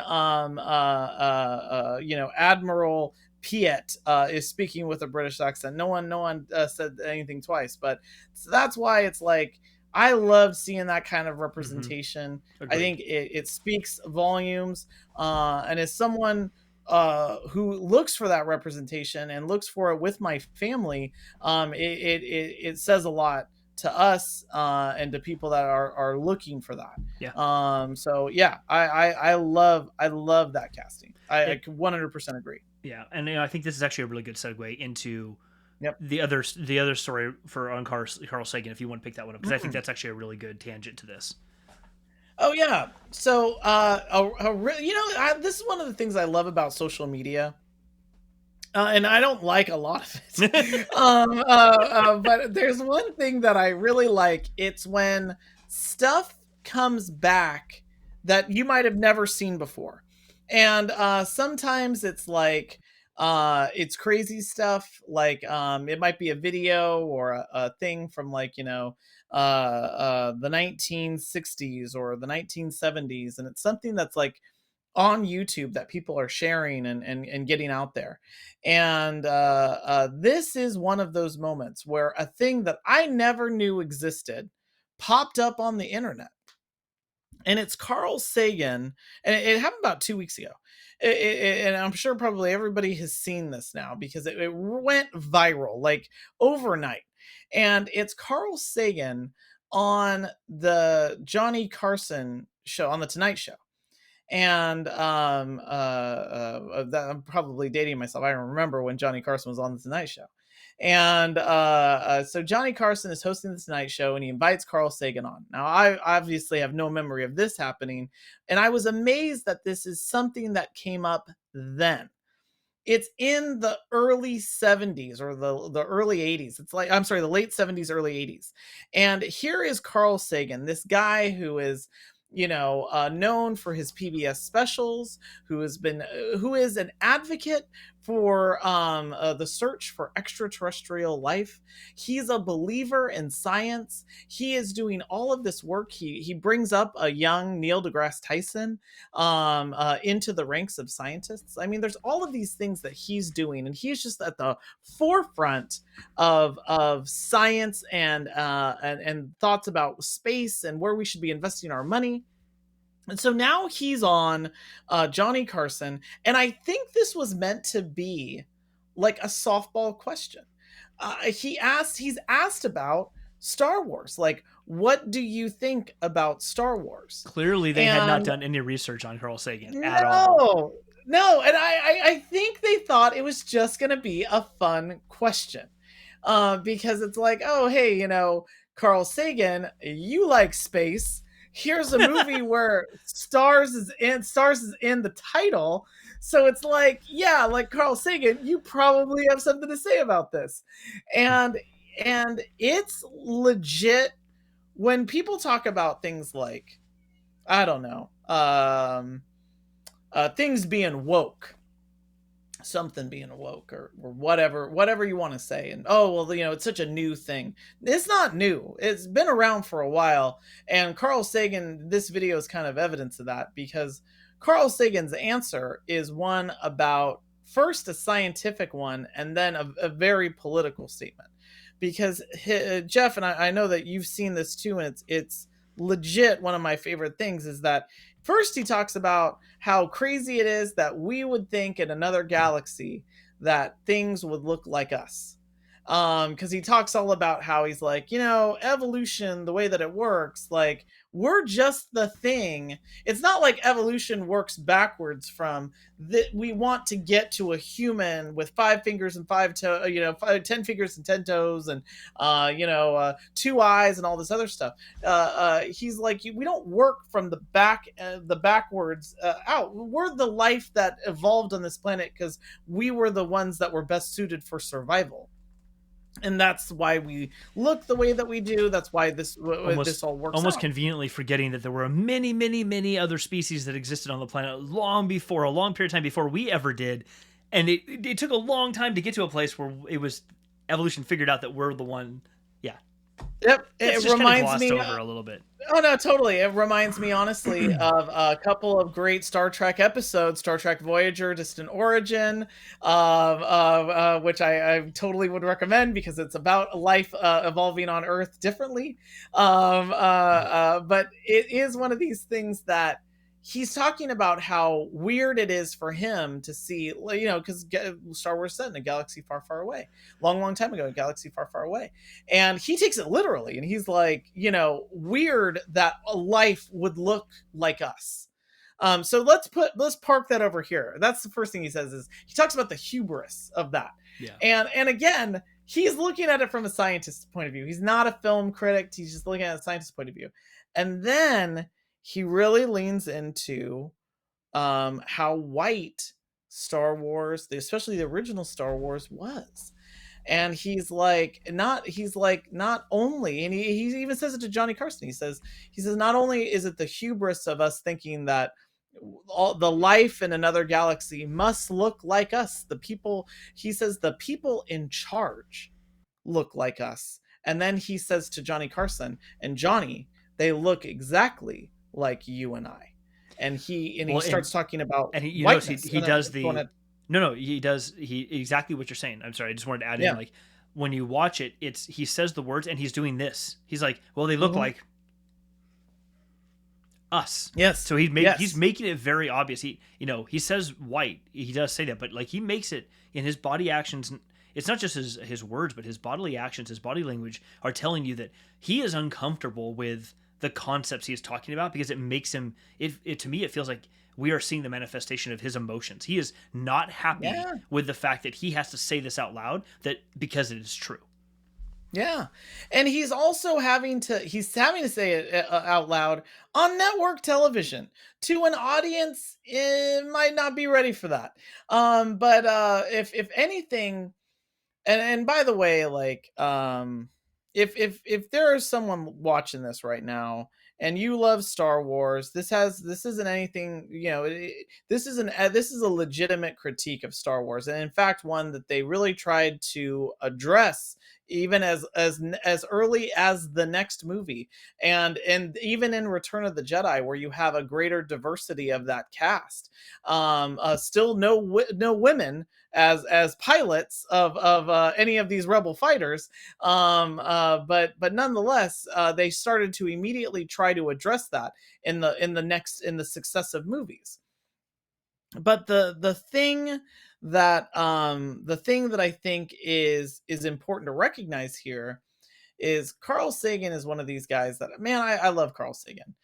Admiral Piet is speaking with a British accent. No one said anything twice. But so that's why it's like, I love seeing that kind of representation. Mm-hmm. I think it speaks volumes. And as someone who looks for that representation and looks for it with my family, it says a lot to us and to people that are looking for that. Yeah. So yeah, I love that casting. I 100% agree. Yeah, and I think this is actually a really good segue into Yep. the other story on Carl Sagan, if you want to pick that one up, because I think that's actually a really good tangent to this. Oh yeah. So this is one of the things I love about social media. And I don't like a lot of it. But there's one thing that I really like. It's when stuff comes back that you might have never seen before. And sometimes it's like, it's crazy stuff. Like it might be a video or a thing from, like, the 1960s or the 1970s. And it's something that's like on YouTube that people are sharing and getting out there. And this is one of those moments where a thing that I never knew existed popped up on the internet. And it's Carl Sagan, and it happened about 2 weeks ago. And I'm sure probably everybody has seen this now because it went viral like overnight. And it's Carl Sagan on the Johnny Carson show, on the Tonight Show. And I'm probably dating myself. I don't remember when Johnny Carson was on the Tonight Show. And so Johnny Carson is hosting the Tonight Show, and he invites Carl Sagan on. Now, I obviously have no memory of this happening, and I was amazed that this is something that came up then. It's in the early 70s or the early 80s. It's like, I'm sorry, the late 70s, early 80s. And here is Carl Sagan, this guy who is, known for his PBS specials, who is an advocate for the search for extraterrestrial life. He's a believer in science. He is doing all of this work. He brings up a young Neil deGrasse Tyson into the ranks of scientists. I mean, there's all of these things that he's doing, and he's just at the forefront of science and thoughts about space and where we should be investing our money. And so now he's on Johnny Carson, and I think this was meant to be like a softball question. He's asked about Star Wars, like, what do you think about Star Wars? Clearly, they had not done any research on Carl Sagan at all. No, and I think they thought it was just going to be a fun question, because it's like, oh, hey, Carl Sagan, you like space. Here's a movie where stars is in the title. So it's like, yeah, like Carl Sagan, you probably have something to say about this. And it's legit when people talk about things like, I don't know, things being woke, something being woke, or whatever you want to say. And oh, well, it's such a new thing. It's not new. It's been around for a while. And Carl Sagan, this video is kind of evidence of that, because Carl Sagan's answer is one about, first, a scientific one, and then a very political statement. Because Jeff, and I know that you've seen this too, and it's legit one of my favorite things, is that first he talks about how crazy it is that we would think in another galaxy that things would look like us. Because he talks all about how he's like, evolution, the way that it works, like, we're just the thing. It's not like evolution works backwards from that. We want to get to a human with 5 fingers and 5 toes, 10 fingers and 10 toes, and 2 eyes and all this other stuff. He's like, we don't work from the backwards out. We're the life that evolved on this planet because we were the ones that were best suited for survival. And that's why we look the way that we do. That's why this all works almost out. Conveniently forgetting that there were many, many, many other species that existed on the planet a long period of time before we ever did. And it took a long time to get to a place where it was evolution figured out that we're the one. Yeah. Yep. It reminds me over a little bit. Oh, no, totally. It reminds me, honestly, of a couple of great Star Trek episodes, Star Trek Voyager, Distant Origin, which I totally would recommend because it's about life evolving on Earth differently. But it is one of these things that he's talking about how weird it is for him to see, because Star Wars is set in a galaxy far, far away, long time ago, a galaxy far, far away. And he takes it literally. And he's like, weird that a life would look like us. So let's park that over here. That's the first thing he says, is he talks about the hubris of that. Yeah. And again, he's looking at it from a scientist's point of view. He's not a film critic. He's just looking at a scientist's point of view. And then he really leans into how white Star Wars, especially the original Star Wars, was. And he's like, not only, and he even says it to Johnny Carson. He says, not only is it the hubris of us thinking that all the life in another galaxy must look like us. He says, the people in charge look like us. And then he says to Johnny Carson, and Johnny, they look exactly like you and I. And he starts talking about, and he does exactly what you're saying. I'm sorry, I just wanted to add in, like, when you watch it, he says the words and he's doing this. He's like, well, they look like us. Yes. So he's making it very obvious. He says white. He does say that, but like, he makes it in his body actions. It's not just his words, but his bodily actions, his body language are telling you that he is uncomfortable with the concepts he is talking about, because it makes him, to me, it feels like we are seeing the manifestation of his emotions. He is not happy with the fact that he has to say this out loud, because it is true. Yeah. And he's having to say it out loud on network television to an audience it might not be ready for that. But if anything, and by the way, like if there is someone watching this right now and you love Star Wars, this isn't anything, this is a legitimate critique of Star Wars, and in fact one that they really tried to address even as early as the next movie, and even in Return of the Jedi, where you have a greater diversity of that cast. Still no women as pilots of any of these rebel fighters, but nonetheless, they started to immediately try to address that in the successive movies. But the thing that I think is important to recognize here is Carl Sagan is one of these guys that, man, I love Carl Sagan.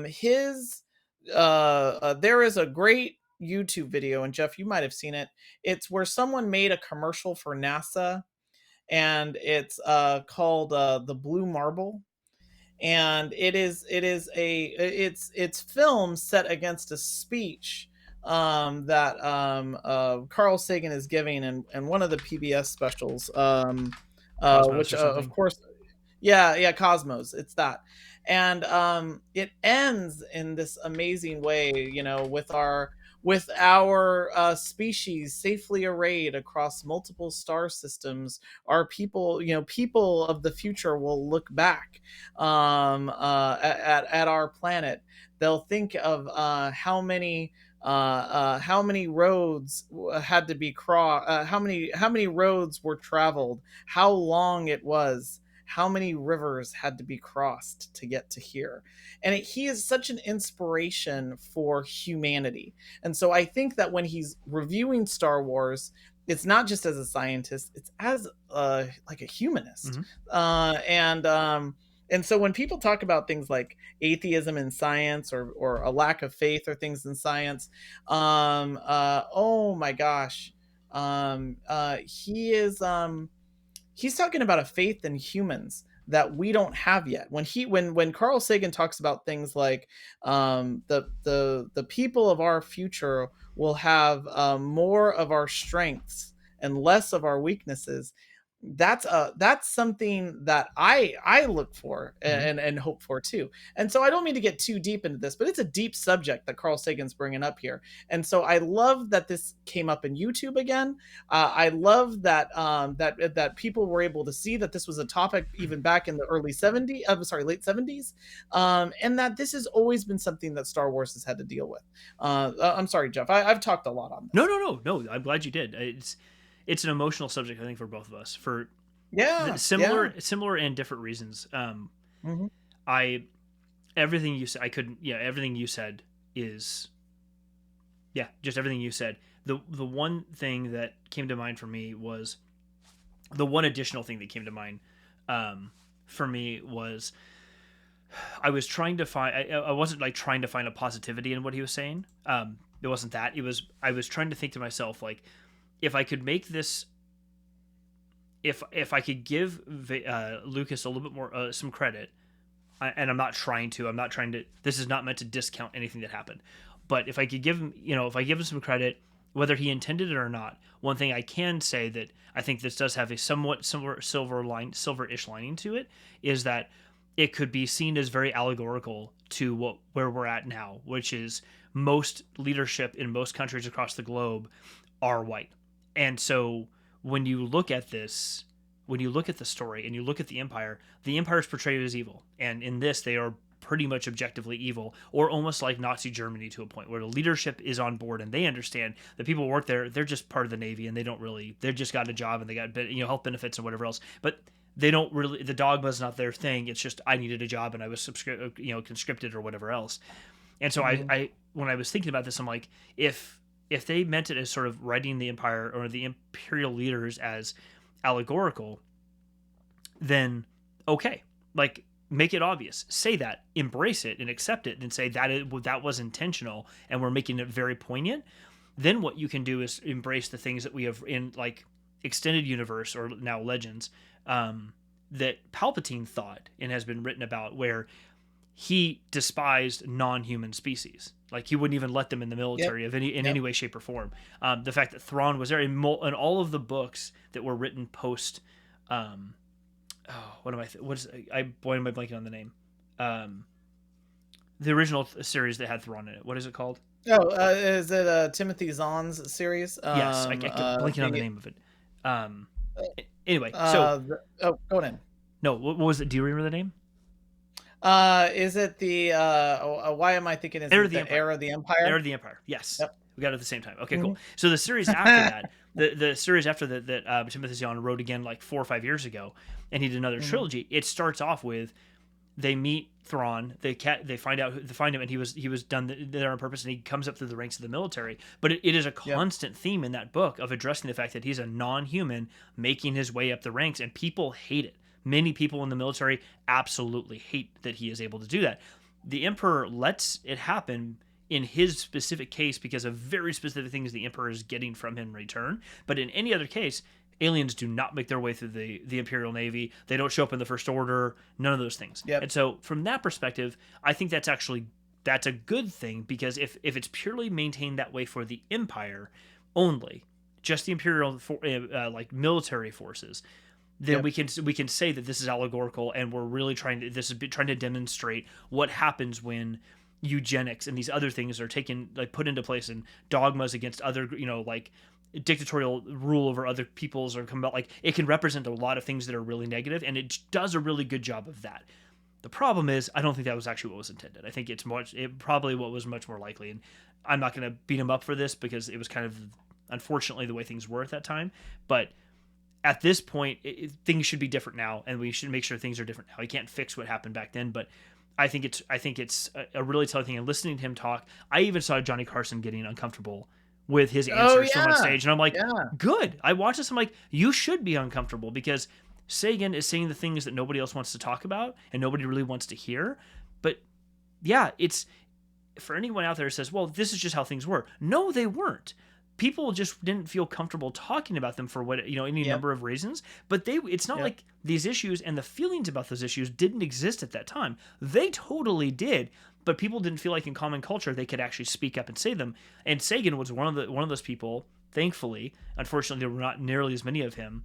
His There is a great YouTube video, and Jeff, you might have seen it. It's where someone made a commercial for NASA, and it's called the Blue Marble, and it's film set against a speech that Carl Sagan is giving in one of the PBS specials, Cosmos which or of something. course, yeah, Cosmos, it's that. And it ends in this amazing way, with our species safely arrayed across multiple star systems. Our people, people of the future will look back at our planet. They'll think of how many roads had to be crossed, how many roads were traveled, how long it was, how many rivers had to be crossed to get to here. And he is such an inspiration for humanity. And so I think that when he's reviewing Star Wars, it's not just as a scientist, it's as like a humanist. Mm-hmm. And so when people talk about things like atheism in science, or a lack of faith or things in science, oh my gosh, he is he's talking about a faith in humans that we don't have yet. When Carl Sagan talks about things like the people of our future will have more of our strengths and less of our weaknesses, that's something that I look for Mm-hmm. and hope for too. And so I don't mean to get too deep into this, but it's a deep subject that Carl Sagan's bringing up here. And so I love that this came up in YouTube again. I love that that people were able to see that this was a topic even back in the early 70s, late 70s, and that this has always been something that Star Wars has had to deal with. I'm sorry, Jeff. I've talked a lot on No, this. no, no, no. I'm glad you did. It's an emotional subject, I think, for both of us, for Yeah, yeah. similar and different reasons. Hmm. I Everything you said, I couldn't. Yeah, everything you said is, yeah, just everything you said. The one thing that came to mind for me was the one additional thing that came to mind for me was I was trying to find. I wasn't like trying to find a positivity in what he was saying. It wasn't that. It was I was trying to think to myself like, if I could make this, if I could give Lucas a little bit more some credit, and I'm not trying to. I'm not trying to. This is not meant to discount anything that happened. But if I could give him, if I give him some credit, whether he intended it or not, one thing I can say that I think this does have a somewhat silver-ish lining to it, is that it could be seen as very allegorical to where we're at now, which is most leadership in most countries across the globe are white. And so when you look at this, when you look at the story and you look at the empire is portrayed as evil, and in this they are pretty much objectively evil, or almost like Nazi Germany to a point where the leadership is on board and they understand that people work there, they're just part of the Navy and they're just got a job and they got health benefits and whatever else, but they don't really, the dogma is not their thing. It's just I needed a job and I was conscripted or whatever else. And so Hmm. I when I was thinking about this, I'm like, if they meant it as sort of writing the empire or the imperial leaders as allegorical, then okay, like make it obvious, say that, embrace it and accept it, and say that was intentional and we're making it very poignant. Then what you can do is embrace the things that we have in like extended universe or now legends, that Palpatine thought and has been written about, where he despised non-human species. Like, he wouldn't even let them in the military of any way, shape, or form. The fact that Thrawn was there in all of the books that were written post, boy, am I blanking on the name? The original series that had Thrawn in it. What is it called? Is it Timothy Zahn's series? Yes, I kept blanking on the name of it. Anyway, so go in. No, what was it? Do you remember the name? Is it the why am I thinking it's the Heir of the Empire? Heir of the Empire. Yes. Yep. We got it at the same time. Okay, cool. So the series after that, the series after that Timothy Zahn wrote again like 4 or 5 years ago, and he did another trilogy. It starts off with they meet Thrawn, they find him, and he was done there on purpose, and he comes up through the ranks of the military. But it is a constant theme in that book of addressing the fact that he's a non-human making his way up the ranks, and people hate it. Many people in the military absolutely hate that he is able to do that. The Emperor lets it happen in his specific case because of very specific things the Emperor is getting from him in return. But in any other case, aliens do not make their way through the Imperial Navy. They don't show up in the First Order. None of those things. Yep. And so from that perspective, I think that's a good thing, because if it's purely maintained that way for the Empire only, just the Imperial like military forces, then we can say that this is allegorical, and we're really trying to demonstrate what happens when eugenics and these other things are taken, like, put into place, and dogmas against other, like dictatorial rule over other peoples or come about. Like, it can represent a lot of things that are really negative, and it does a really good job of that. The problem is, I don't think that was actually what was intended. I think it probably what was much more likely, and I'm not going to beat him up for this because it was kind of, unfortunately, the way things were at that time. But at this point, things should be different now, and we should make sure things are different now. You can't fix what happened back then, but I think it's a really telling thing. And listening to him talk, I even saw Johnny Carson getting uncomfortable with his answers from on stage, and I'm like, good. I watched this, I'm like, you should be uncomfortable, because Sagan is saying the things that nobody else wants to talk about and nobody really wants to hear. But yeah, it's for anyone out there who says, well, this is just how things were. No, they weren't. People just didn't feel comfortable talking about them for any number of reasons. But it's not like these issues and the feelings about those issues didn't exist at that time. They totally did, but people didn't feel like in common culture they could actually speak up and say them. And Sagan was one of those people. Thankfully, unfortunately, there were not nearly as many of him,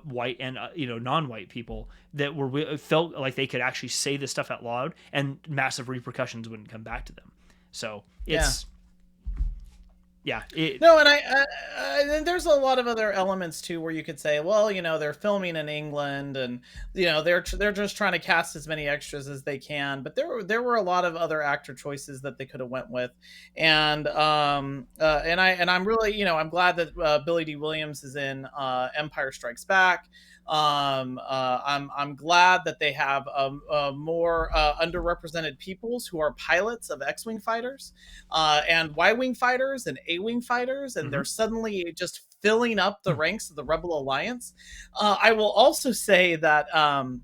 white and non-white people, that felt like they could actually say this stuff out loud, and massive repercussions wouldn't come back to them. So it's. And there's a lot of other elements too, where you could say, well, they're filming in England, and they're just trying to cast as many extras as they can. But there were a lot of other actor choices that they could have went with, and I'm really I'm glad that Billy D. Williams is in Empire Strikes Back. I'm glad that they have more underrepresented peoples who are pilots of X-wing fighters and Y-wing fighters and A-wing fighters, and they're suddenly just filling up the ranks of the Rebel Alliance. I will also say that in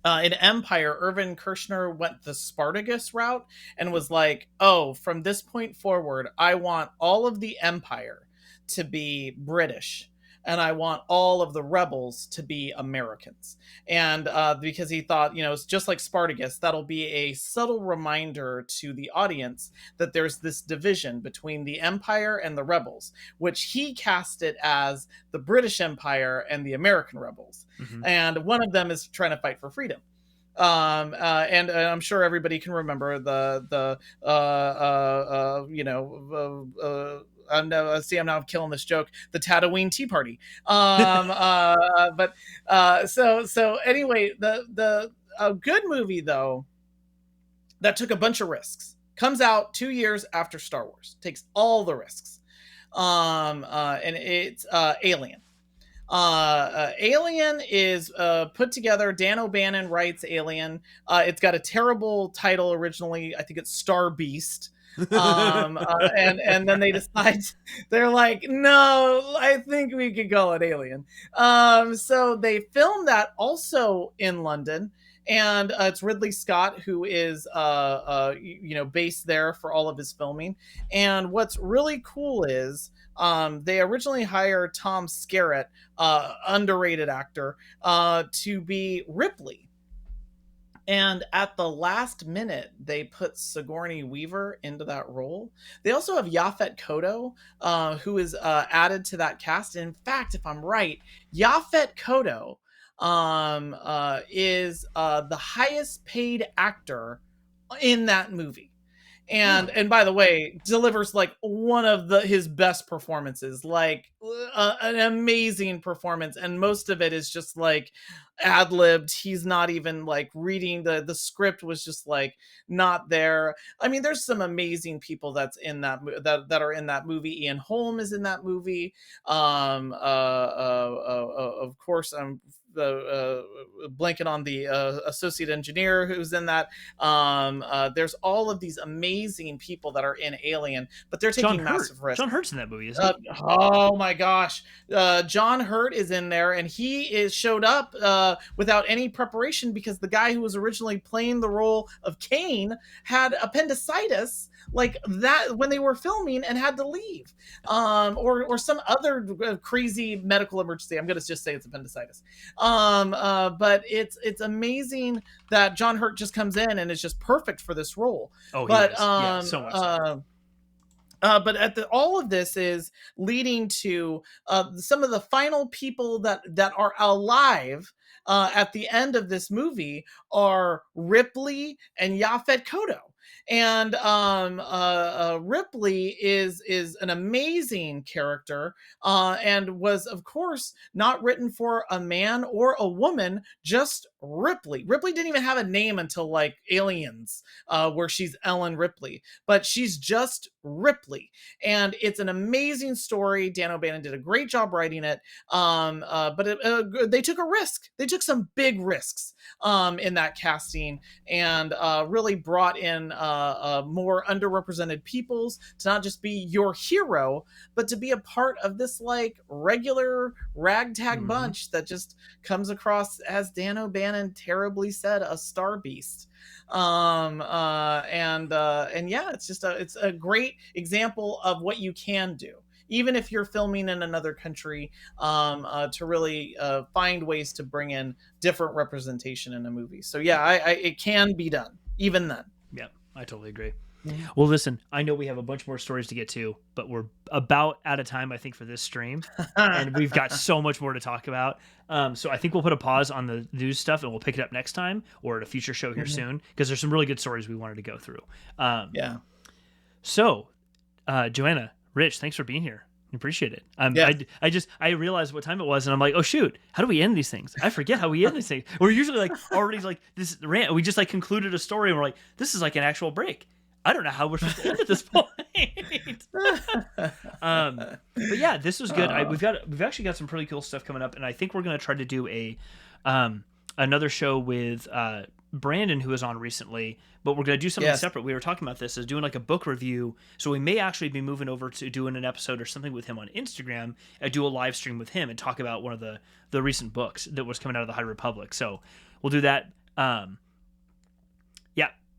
Empire, Irvin Kershner went the Spartacus route and was like, oh, from this point forward, I want all of the Empire to be British, and I want all of the rebels to be Americans. And because he thought, it's just like Spartacus, that'll be a subtle reminder to the audience that there's this division between the Empire and the rebels, which he cast it as the British Empire and the American rebels. And one of them is trying to fight for freedom. And I'm sure everybody can remember I'm now killing this joke, the Tatooine Tea Party. So anyway, a good movie though that took a bunch of risks, comes out 2 years after Star Wars, takes all the risks, and it's Alien. Alien is put together. Dan O'Bannon writes Alien. It's got a terrible title originally. I think it's Star Beast. And then they decide, they're like, no, I think we could call it Alien. So they filmed that also in London, and it's Ridley Scott who is based there for all of his filming. And what's really cool is they originally hired Tom Skerritt, underrated actor, to be Ripley. And at the last minute, they put Sigourney Weaver into that role. They also have Yaphet Kotto, who is added to that cast. And in fact, if I'm right, Yaphet Kotto is the highest paid actor in that movie. And by the way, delivers like one of his best performances, like an amazing performance, and most of it is just like ad-libbed. He's not even like reading the script, was just like not there. I mean, there's some amazing people that's in that are in that movie. Ian Holm is in that movie. Of course, I'm blanking on the associate engineer who's in that. There's all of these amazing people that are in Alien, but they're taking massive risks. John Hurt's in that movie, isn't he? Oh my gosh, John Hurt is in there, and he showed up without any preparation because the guy who was originally playing the role of Kane had appendicitis like that when they were filming and had to leave, or some other crazy medical emergency. I'm gonna just say it's appendicitis. But it's amazing that John Hurt just comes in and is just perfect for this role. Oh, but yeah, so much so. But all of this is leading to some of the final people that are alive at the end of this movie are Ripley and Yaphet Kotto. And Ripley is an amazing character, and was, of course, not written for a man or a woman, just Ripley. Ripley didn't even have a name until like Aliens, where she's Ellen Ripley, but she's just Ripley. And it's an amazing story. Dan O'Bannon did a great job writing it. But they took a risk. They took some big risks in that casting, and really brought in more underrepresented peoples to not just be your hero, but to be a part of this like regular ragtag bunch that just comes across, as Dan O'Bannon terribly said, a star beast. And yeah, it's a great example of what you can do, even if you're filming in another country, to really find ways to bring in different representation in a movie. So yeah, it can be done even then. Yeah, I totally agree. Mm-hmm. Well, listen, I know we have a bunch more stories to get to, but we're about out of time, I think, for this stream. And we've got so much more to talk about. So I think we'll put a pause on the news stuff and we'll pick it up next time or at a future show here soon, because there's some really good stories we wanted to go through. Yeah. So, Joanna, Rich, thanks for being here. I appreciate it. I realized what time it was, and I'm like, oh shoot, how do we end these things? I forget how we end these things. We're usually like already like this rant. We just like concluded a story, and we're like, this is like an actual break. I don't know how we're supposed to end at this point. But yeah, this was good. We've actually got some pretty cool stuff coming up, and I think we're gonna try to do a another show with Brandon, who was on recently, but we're going to do something separate. We were talking about this as doing like a book review. So we may actually be moving over to doing an episode or something with him on Instagram and do a live stream with him and talk about one of the recent books that was coming out of the High Republic. So we'll do that.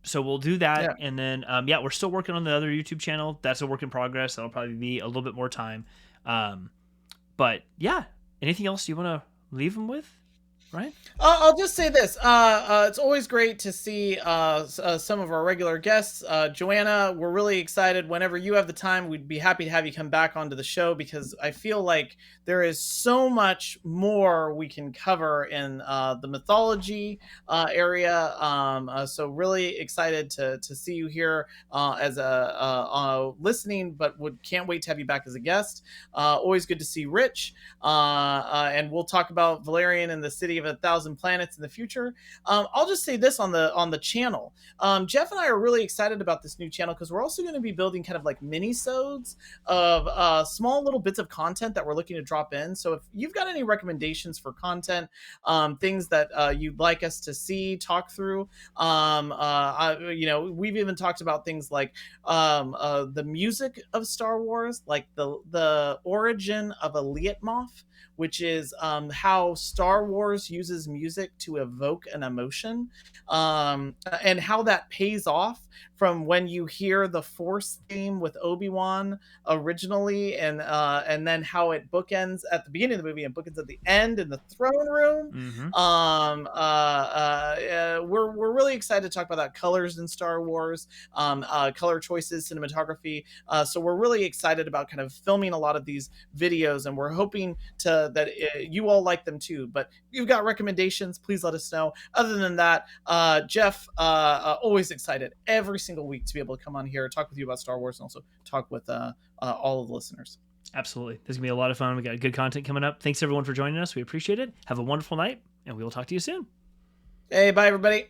So we'll do that. Yeah. And then, we're still working on the other YouTube channel. That's a work in progress. That'll probably be a little bit more time. But yeah, anything else you want to leave them with? Right. I'll just say this. It's always great to see some of our regular guests. Joanna, we're really excited. Whenever you have the time, we'd be happy to have you come back onto the show, because I feel like there is so much more we can cover in the mythology area. So really excited to see you here as a listening, but can't wait to have you back as a guest. Always good to see Rich. And we'll talk about Valerian and the City of 1,000 Planets in the future. I'll just say this on the channel. Jeff and I are really excited about this new channel, because we're also going to be building kind of like mini-sodes of small little bits of content that we're looking to drop in. So if you've got any recommendations for content, things that you'd like us to see, talk through, we've even talked about things like the music of Star Wars, like the origin of a Lietmoth, which is how Star Wars uses music to evoke an emotion, and how that pays off from when you hear the Force theme with Obi-Wan originally, and then how it bookends at the beginning of the movie and bookends at the end in the throne room. We're really excited to talk about that, colors in Star Wars, color choices, cinematography. So we're really excited about kind of filming a lot of these videos, and we're hoping that you all like them too. But if you've got recommendations, please let us know. Other than that, Jeff, always excited every single week to be able to come on here, talk with you about Star Wars, and also talk with all of the listeners. Absolutely. This is going to be a lot of fun. We got good content coming up. Thanks everyone for joining us. We appreciate it. Have a wonderful night, and we will talk to you soon. Hey, bye everybody.